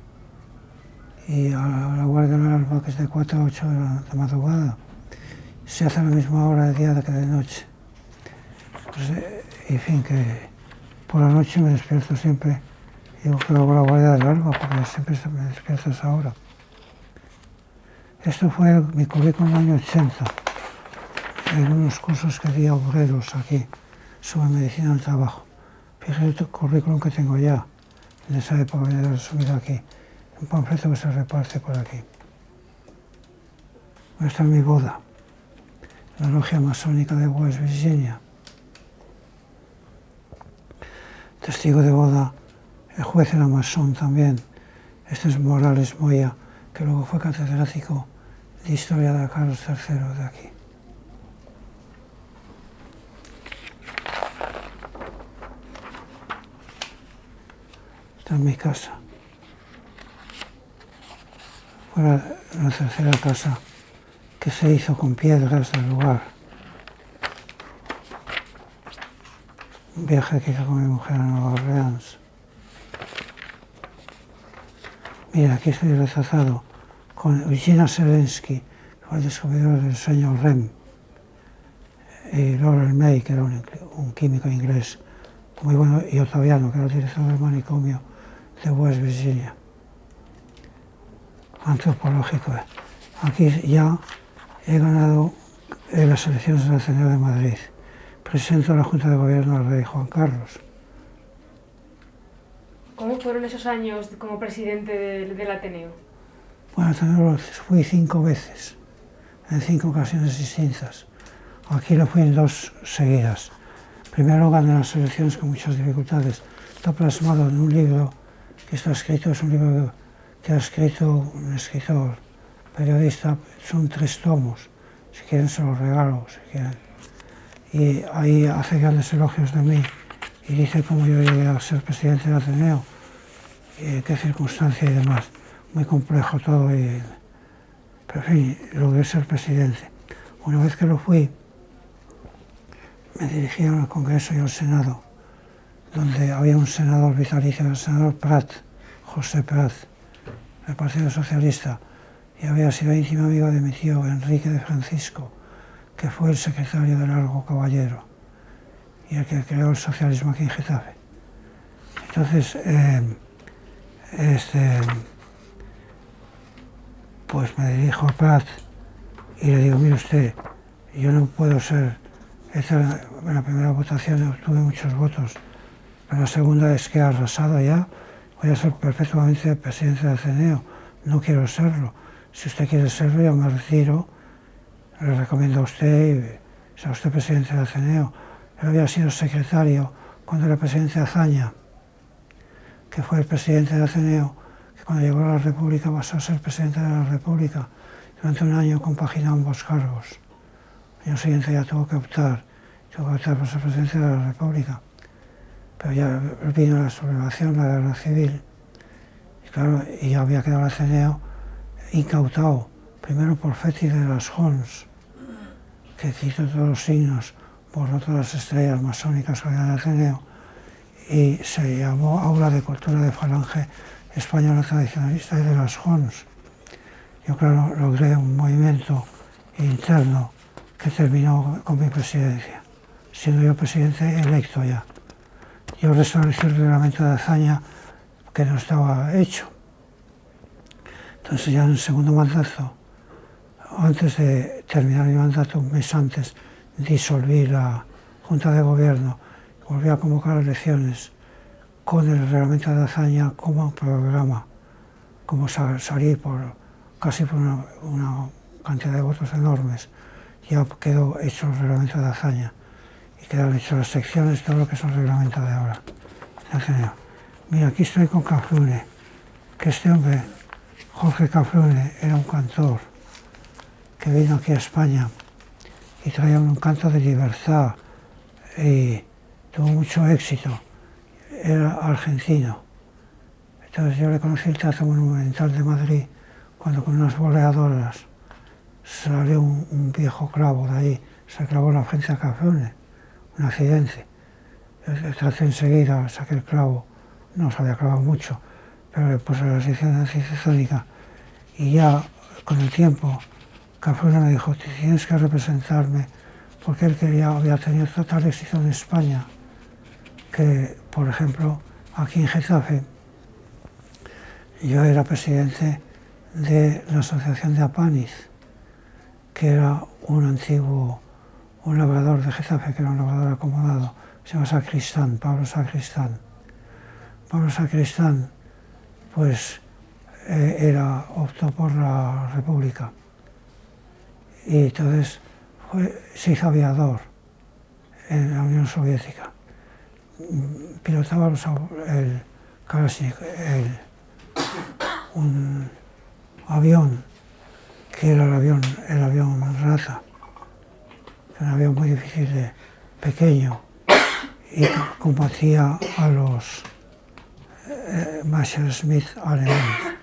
Y a la guardia del alba, que es de 4 a 8 de madrugada, se hace a la misma hora de día que de noche. Pues, en fin, que por la noche me despierto siempre. Digo que hago la guardia del alba, porque siempre me despierto a esa hora. Esto fue mi currículum en el año 80, en unos cursos que di a obreros aquí, sobre medicina del trabajo. Fíjate el currículum que tengo ya, en esa época de haber subido aquí. Un panfleto que se reparte por aquí. Esta es mi boda, la logia masónica de West Virginia. Testigo de boda, el juez era masón también. Este es Morales Moya, que luego fue catedrático de Historia de Carlos III de aquí. Esta es mi casa. Fue la tercera casa que se hizo con piedras del lugar. Un viaje que hice con mi mujer a Nueva Orleans. Mira, aquí estoy retratado con Eugenia Zelensky, que fue el descubridor del sueño REM, y Laurel May, que era un químico inglés muy bueno, y Ottaviano, que era el director del manicomio de West Virginia. Antropológico. Aquí ya he ganado las elecciones del Ateneo de Madrid. Presento a la Junta de Gobierno al rey Juan Carlos. ¿Cómo fueron esos años como presidente del Ateneo? Bueno, Ateneo lo fui 5 veces, en 5 ocasiones distintas. Aquí lo fui en 2 seguidas. Primero gané las elecciones con muchas dificultades. Está plasmado en un libro que está escrito, es un libro que ha escrito un escritor, periodista, son 3 tomos. Si quieren se los regalo, si quieren. Y ahí hace grandes elogios de mí y dice cómo yo llegué a ser presidente del Ateneo, y qué circunstancia y demás. Muy complejo todo, pero en fin, logré ser presidente. Una vez que lo fui, me dirigieron al Congreso y al Senado, donde había un senador vitalicio, el senador Prat, José Prat, del Partido Socialista, y había sido íntimo amigo de mi tío Enrique de Francisco, que fue el secretario de Largo Caballero y el que creó el socialismo aquí en Getafe. Entonces, pues me dirijo a Prat y le digo, mire usted, yo no puedo ser, en la primera votación obtuve muchos votos, pero la segunda es que he arrasado ya, voy a ser perfectamente presidente del Ateneo, no quiero serlo. Si usted quiere serlo, yo me retiro, le recomiendo a usted, sea usted presidente del Ateneo. Él había sido secretario cuando era presidente de Azaña, que fue el presidente del Ateneo, que cuando llegó a la República pasó a ser presidente de la República. Durante un año compaginó ambos cargos. El año siguiente ya tuvo que optar por ser presidente de la República. Pero ya vino la sublevación, la guerra civil, y claro, y ya había quedado el Ateneo incautado, primero por Feti de las Hons, que quitó todos los signos, borró todas las estrellas masónicas que había en el Ateneo, y se llamó Aula de Cultura de Falange Española Tradicionalista y de las Hons. Yo, claro, logré un movimiento interno que terminó con mi presidencia, siendo yo presidente electo ya. Yo restablecí el reglamento de Azaña que no estaba hecho. Entonces ya en el segundo mandato, antes de terminar mi mandato, un mes antes, disolví la Junta de Gobierno, volví a convocar elecciones con el reglamento de Azaña como programa, como salí casi por una cantidad de votos enormes. Ya quedó hecho el reglamento de Azaña y quedaron hechas las secciones, todo lo que es el reglamento de ahora. Mira, aquí estoy con Cafrune, que este hombre, Jorge Cafrune, era un cantor que vino aquí a España y traía un canto de libertad y tuvo mucho éxito. Era argentino. Entonces yo le conocí el Teatro Monumental de Madrid cuando con unas boleadoras salió un viejo clavo de ahí, se clavó en la frente a Cafrune, un accidente. Yo traté enseguida, saqué el clavo, no se había clavado mucho, pero le puse la sección anticiclónica y ya con el tiempo Cafrune me dijo, tienes que representarme, porque él había tenido total éxito en España, que por ejemplo aquí en Getafe yo era presidente de la Asociación de Apániz, que era un labrador de Getafe, que era un labrador acomodado, se llama Sacristán, Pablo Sacristán. Pablo Sacristán, pues, optó por la República y entonces se hizo aviador en la Unión Soviética. Pilotaba el Kalashnikov, un avión que era el avión Rata, un avión muy difícil, pequeño, y combatía a los Messerschmitt alemanes.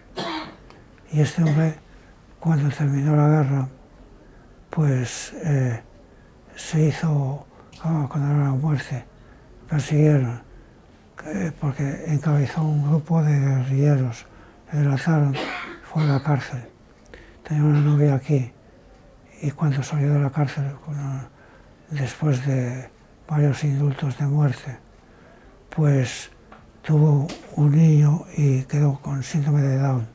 Y este hombre, cuando terminó la guerra, pues se hizo condenar a muerte, persiguieron, porque encabezó un grupo de guerrilleros, le delataron, fue a la cárcel. Tenía una novia aquí y cuando salió de la cárcel, después de varios indultos de muerte, pues tuvo un niño y quedó con síndrome de Down,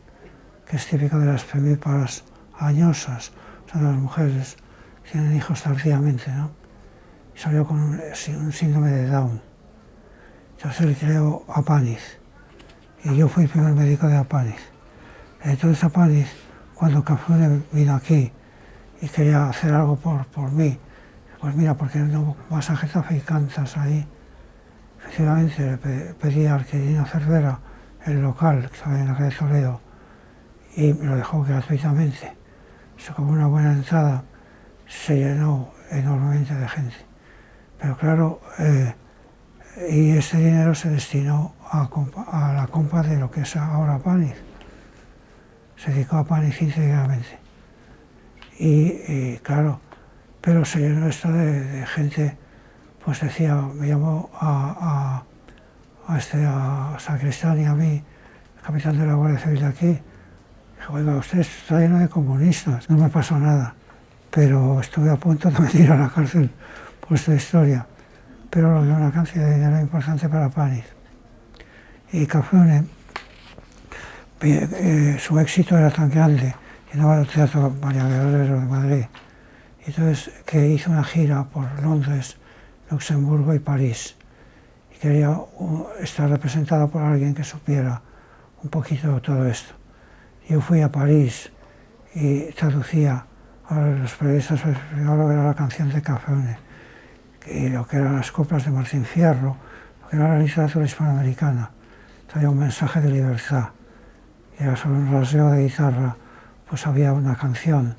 que es típico de las primíparas añosas, son las mujeres que tienen hijos tardíamente, ¿no? Y salió con un síndrome de Down. Entonces él creó Apániz, y yo fui el primer médico de Apániz. Entonces Apániz, cuando Cafrune vino aquí y quería hacer algo por mí, pues mira, ¿por qué no vas a Getafe y cantas ahí? Efectivamente, le pedí a Arquelino Cervera, el local, que estaba en la calle Toledo, y me lo dejó gratuitamente. Eso, como una buena entrada, se llenó enormemente de gente. Pero claro, y ese dinero se destinó a la compra de lo que es ahora Apániz. Se dedicó a Apániz íntegramente. Y claro, pero se llenó esto de gente, pues decía, me llamó a Sacristán y a mí, el capitán de la Guardia Civil de aquí. Dijo, oiga, usted está lleno de comunistas. No me pasó nada, pero estuve a punto de meter a la cárcel por esta historia. Pero lo dio una cantidad de dinero importante para Apániz. Y Cafrune, su éxito era tan grande, llenaba el Teatro María Guerrero de Madrid. Entonces, que hizo una gira por Londres, Luxemburgo y París. Y quería estar representada por alguien que supiera un poquito todo esto. Yo fui a París y traducía a los periodistas, primero era la canción de Cafrune, y lo que eran las coplas de Martín Fierro, lo que era la literatura hispanoamericana. Traía un mensaje de libertad. Y era sobre un raseo de guitarra, pues había una canción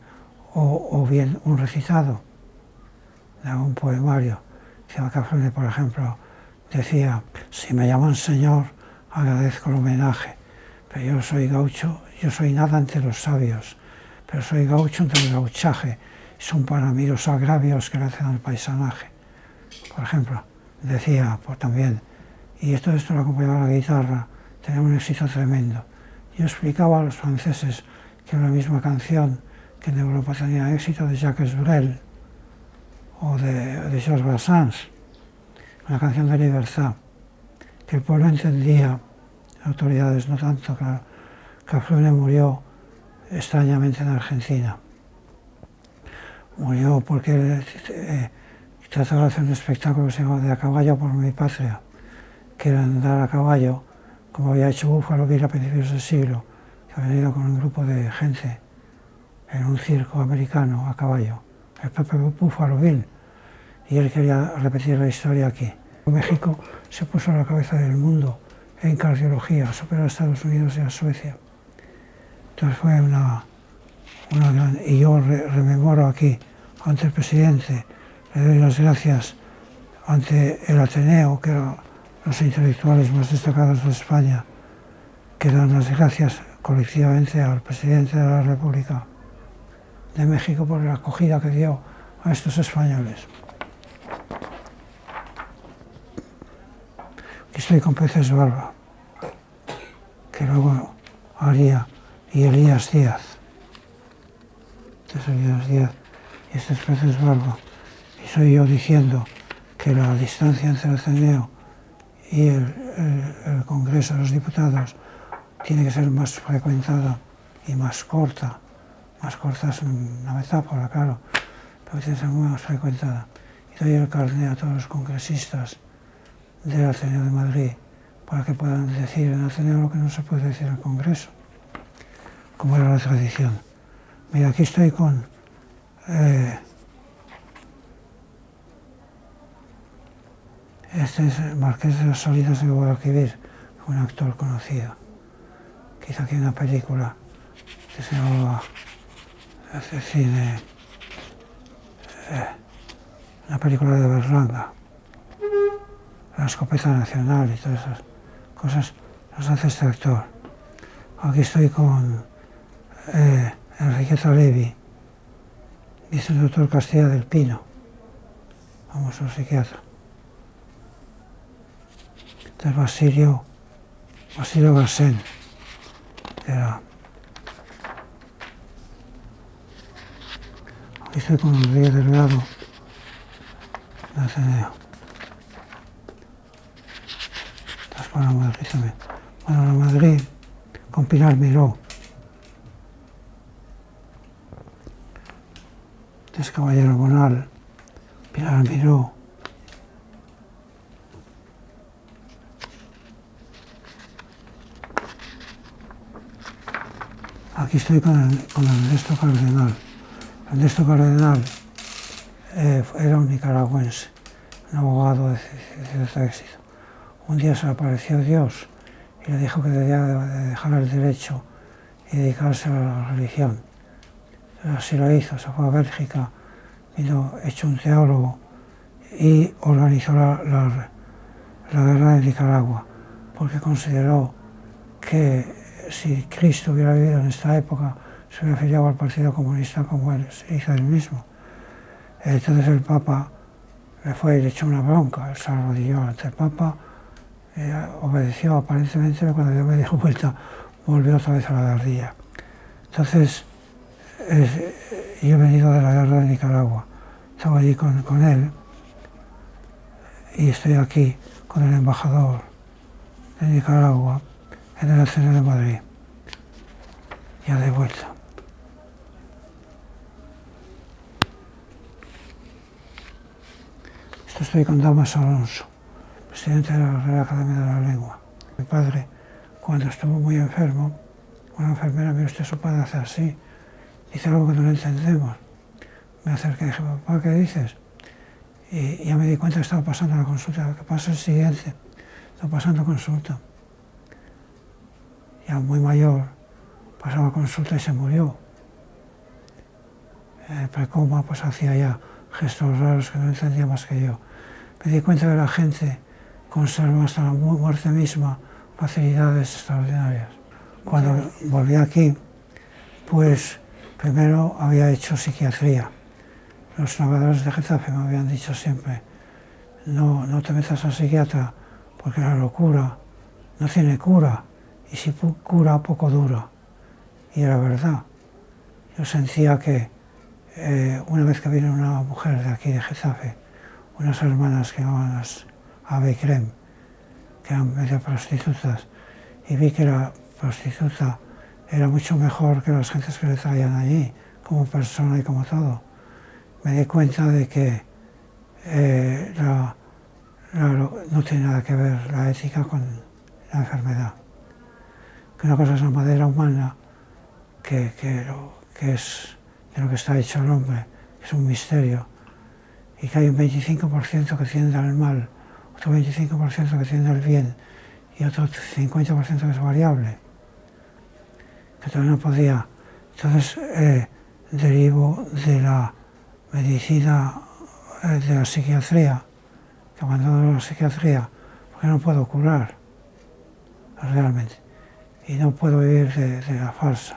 o bien un recitado de un poemario. Cafrune, por ejemplo, decía, si me llaman señor, agradezco el homenaje, pero yo soy gaucho, yo soy nada ante los sabios, pero soy gaucho ante el gauchaje, y son para mí los agravios que le hacen al paisanaje. Por ejemplo, decía también, y esto lo acompañaba la guitarra, tenía un éxito tremendo. Yo explicaba a los franceses que era la misma canción que en Europa tenía éxito de Jacques Brel o de Georges Brassens, una canción de libertad, que el pueblo entendía, autoridades no tanto, claro. Cafrune murió extrañamente en Argentina. Murió porque trataba de hacer un espectáculo que se llamaba De a caballo por mi patria, que era andar a caballo, como había hecho Buffalo Bill a principios del siglo, que había ido con un grupo de gente en un circo americano a caballo, el propio Buffalo Bill, y él quería repetir la historia aquí. México se puso a la cabeza del mundo en cardiología, superó a Estados Unidos y a Suecia. Entonces fue una gran... Y yo rememoro aquí, ante el presidente, le doy las gracias ante el Ateneo, que eran los intelectuales más destacados de España, que dan las gracias colectivamente al presidente de la República de México por la acogida que dio a estos españoles. Aquí estoy con Peces Barba, que luego haría, y Elías Díaz. Este es Elías Díaz y este es Peces Barba. Y soy yo diciendo que la distancia entre el Ateneo y el Congreso de los Diputados tiene que ser más frecuentada y más corta. Más corta es una metáfora, claro, pero tiene que ser muy más frecuentada. Y doy el carné a todos los congresistas del Ateneo de Madrid para que puedan decir en el Ateneo lo que no se puede decir en el Congreso, como era la tradición. Mira, aquí estoy con este es el Marqués de las Salinas de Guadalquivir, un actor conocido, que hizo aquí una película que se llamaba hace cine, una película de Berlanga, La Escopeta Nacional y todas esas cosas, nos hace este actor. Aquí estoy con Enriqueta Levi, dice el doctor Castilla del Pino, famoso psiquiatra. Del Basilio Garcén, aquí estoy con Rodríguez Delgado, de Ateneo. Estás para Madrid también. Bueno, la Madrid, con Pilar Miró. Es Caballero Bonal, Pilar Miró. Aquí estoy con Ernesto Cardenal. Ernesto Cardenal era un nicaragüense, un abogado de cierto éxito. Un día se le apareció Dios y le dijo que debía de dejar el derecho y dedicarse a la religión. Así lo hizo, se fue a Bélgica, vino hecho un teólogo y organizó la guerra de Nicaragua, porque consideró que si Cristo hubiera vivido en esta época, se hubiera afiliado al Partido Comunista como él hizo él mismo. Entonces el Papa le fue y le echó una bronca, él se arrodilló ante el Papa, obedeció aparentemente, pero cuando dio media vuelta volvió otra vez a la guerrilla. Entonces, yo he venido de la guerra de Nicaragua, estaba allí con él y estoy aquí con el embajador de Nicaragua en el Ateneo de Madrid, ya de vuelta. Estoy con Damaso Alonso, presidente de la Real Academia de la Lengua. Mi padre, cuando estuvo muy enfermo, una enfermera, mire usted, su padre hace así, dice algo que no le entendemos. Me acerqué y dije, papá, ¿qué dices? Y ya me di cuenta que estaba pasando la consulta. Lo que pasa es el siguiente, estaba pasando consulta. Ya muy mayor, pasaba consulta y se murió. En precoma, pues hacía ya gestos raros que no entendía más que yo. Me di cuenta que la gente conserva hasta la muerte misma facilidades extraordinarias. Cuando volví aquí, pues primero había hecho psiquiatría. Los navegadores de Getafe me habían dicho siempre, no te metas al psiquiatra porque la locura no tiene cura y si cura poco dura. Y era verdad. Yo sentía que una vez que vino una mujer de aquí de Getafe, unas hermanas que llamaban las Ave Crem, que eran medio prostitutas, y vi que la prostituta era mucho mejor que las gentes que le traían allí, como persona y como todo. Me di cuenta de que no tiene nada que ver la ética con la enfermedad. Que una cosa es la madera humana, que es de lo que está hecho el hombre, que es un misterio, y que hay un 25% que tiende al mal, otro 25% que tiende al bien, y otro 50% que es variable, que todavía no podía. Entonces derivo de la medicina, de la psiquiatría, que abandono la psiquiatría, porque no puedo curar realmente, y no puedo vivir de la farsa.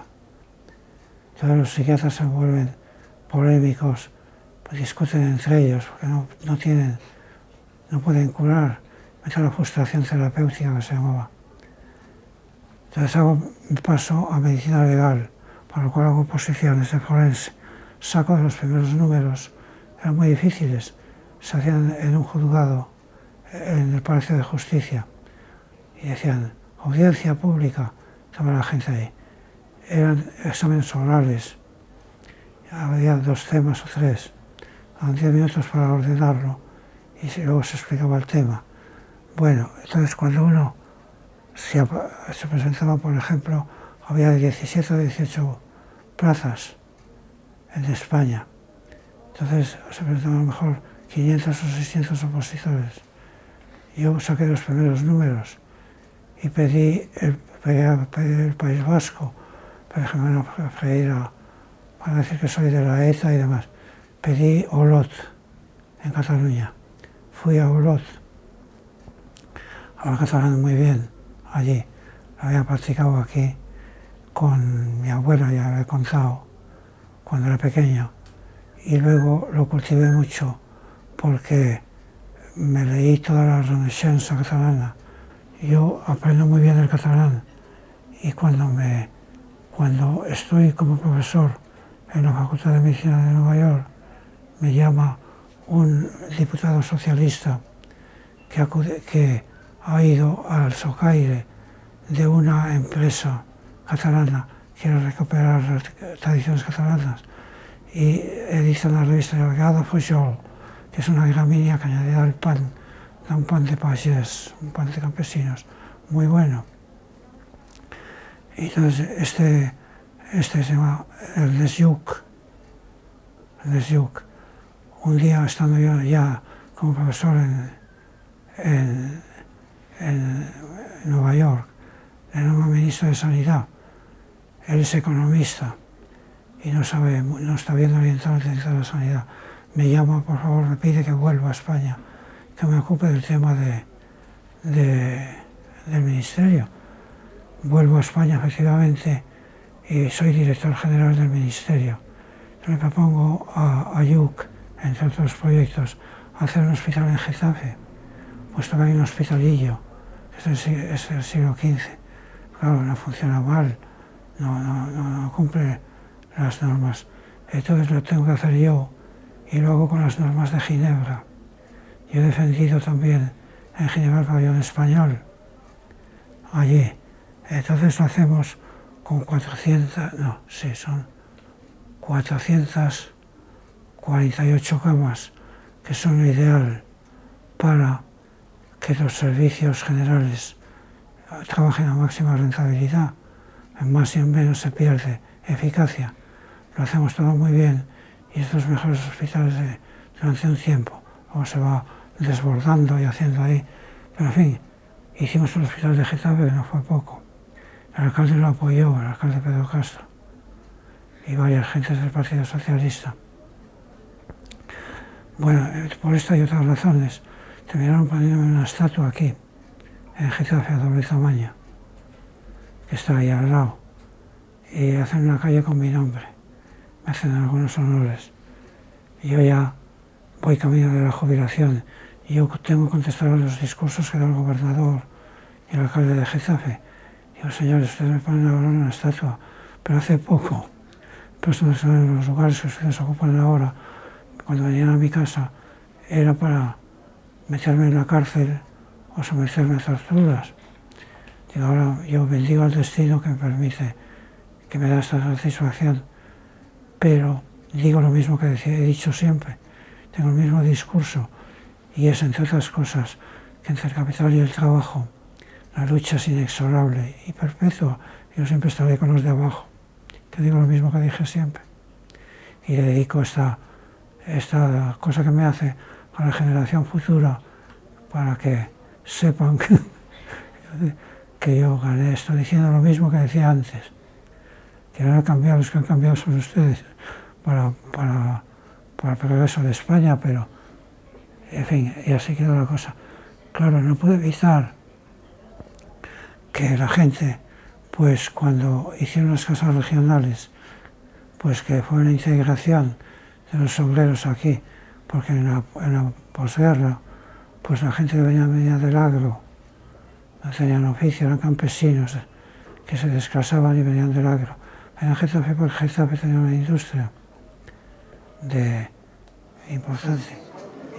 Entonces los psiquiatras se vuelven polémicos, pues discuten entre ellos, porque no pueden curar. Esa es la frustración terapéutica que se llamaba. Entonces paso a medicina legal, para lo cual hago posiciones de forense. Saco de los primeros números, eran muy difíciles, se hacían en un juzgado, en el Palacio de Justicia, y decían, audiencia pública, estaba la gente ahí. Eran exámenes orales, había 2 temas o 3, daban 10 minutos para ordenarlo y luego se explicaba el tema. Bueno, entonces cuando uno se presentaba, por ejemplo, había 17 o 18 plazas en España, entonces se presentaban a lo mejor 500 o 600 opositores. Yo saqué los primeros números y pedí el País Vasco, para Jimeno Freire, para decir que soy de la ETA y demás. Pedí Olot, en Cataluña. Fui a Olot, hablo catalán muy bien allí, había practicado aquí con mi abuela, ya lo he contado, cuando era pequeño, y luego lo cultivé mucho porque me leí toda la Renaixença catalana. Yo aprendo muy bien el catalán y cuando estoy como profesor en la Facultad de Medicina de Nueva York, me llama un diputado socialista que ha ido al socaire de una empresa catalana, quiere recuperar las tradiciones catalanas, y edita una revista llamada Fujol, que es una gramínea que añadida al pan, da un pan de pagés, un pan de campesinos, muy bueno. Y entonces este se llama Ernest Lluch. Un día, estando yo ya como profesor en Nueva York, le nombra ministro de Sanidad. Él es economista y no está bien orientado dentro de la sanidad. Me llama, por favor, me pide que vuelva a España, que me ocupe del tema del ministerio. Vuelvo a España, efectivamente, y soy director general del ministerio. Le propongo a Lluch, entre otros proyectos, hacer un hospital en Getafe, puesto que hay un hospitalillo, que es del siglo XV. Claro, no funciona mal, no cumple las normas. Entonces lo tengo que hacer yo y lo hago con las normas de Ginebra. Yo he defendido también en Ginebra el pabellón español, allí. Entonces lo hacemos con 448 camas, que son lo ideal para que los servicios generales trabajen a máxima rentabilidad. En más y en menos se pierde eficacia. Lo hacemos todo muy bien y estos mejores hospitales durante un tiempo. Luego se va desbordando y haciendo ahí. Pero en fin, hicimos el hospital de Getafe, que no fue poco. El alcalde lo apoyó, el alcalde Pedro Castro, y varias gentes del Partido Socialista. Bueno, por esta y otras razones, terminaron poniéndome una estatua aquí, en Getafe, a doble tamaño, que está ahí al lado, y hacen una calle con mi nombre, me hacen algunos honores. Y yo ya voy camino de la jubilación, y yo tengo que contestar a los discursos que da el gobernador y el alcalde de Getafe. Digo, señores, ustedes me ponen ahora una estatua, pero hace poco, personas en los lugares que ustedes ocupan ahora, cuando venían a mi casa, era para meterme en la cárcel o someterme a torturas. Digo, ahora yo bendigo al destino que me permite, que me da esta satisfacción, pero digo lo mismo que he dicho siempre, tengo el mismo discurso, y es, entre otras cosas, que entre el capital y el trabajo, la lucha es inexorable y perpetua. Yo siempre estaré con los de abajo, que digo lo mismo que dije siempre. Y le dedico esta cosa que me hace a la generación futura para que sepan que yo gané. Estoy diciendo lo mismo que decía antes, que no he cambiado, los que han cambiado son ustedes para el progreso de España, pero en fin, y así quedó la cosa. Claro, no puedo evitar que la gente, pues cuando hicieron las casas regionales, pues que fue una integración de los obreros aquí, porque en la posguerra, pues la gente que venía del agro, no tenían oficio, eran campesinos que se descasaban y venían del agro. En Getafe, porque Getafe tenía una industria importante,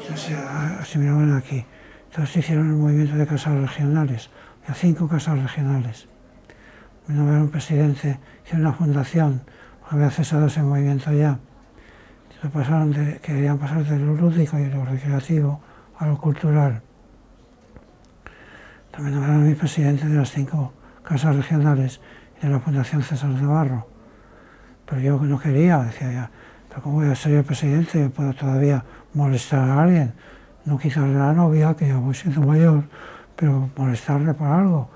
entonces asimilaban aquí. Entonces hicieron el movimiento de casas regionales, de 5 casas regionales. Me nombraron un presidente, hicieron una fundación, porque había cesado ese movimiento ya. Entonces querían pasar de lo lúdico y lo recreativo a lo cultural. También nombraron a mi presidente de las 5 casas regionales y de la Fundación César Navarro. Pero yo no quería, decía ya, pero ¿cómo voy a ser el presidente? Yo puedo todavía molestar a alguien, no quitarle la novia, que ya voy siendo mayor, pero molestarle por algo.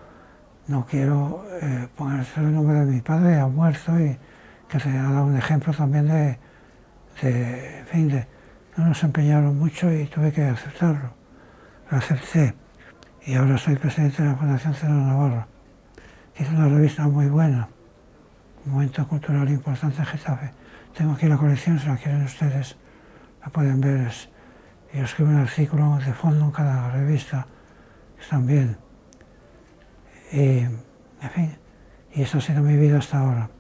No quiero ponerse el nombre de mi padre, ha muerto, y que se ha dado un ejemplo también no nos empeñaron mucho y tuve que aceptarlo. Lo acepté y ahora soy presidente de la Fundación César Navarro, Hice una revista muy buena, un momento cultural importante en Getafe. Tengo aquí la colección, si la quieren ustedes, la pueden ver. Yo escribo un artículo de fondo en cada revista, están bien. Y, en fin, y esa ha sido mi vida hasta ahora.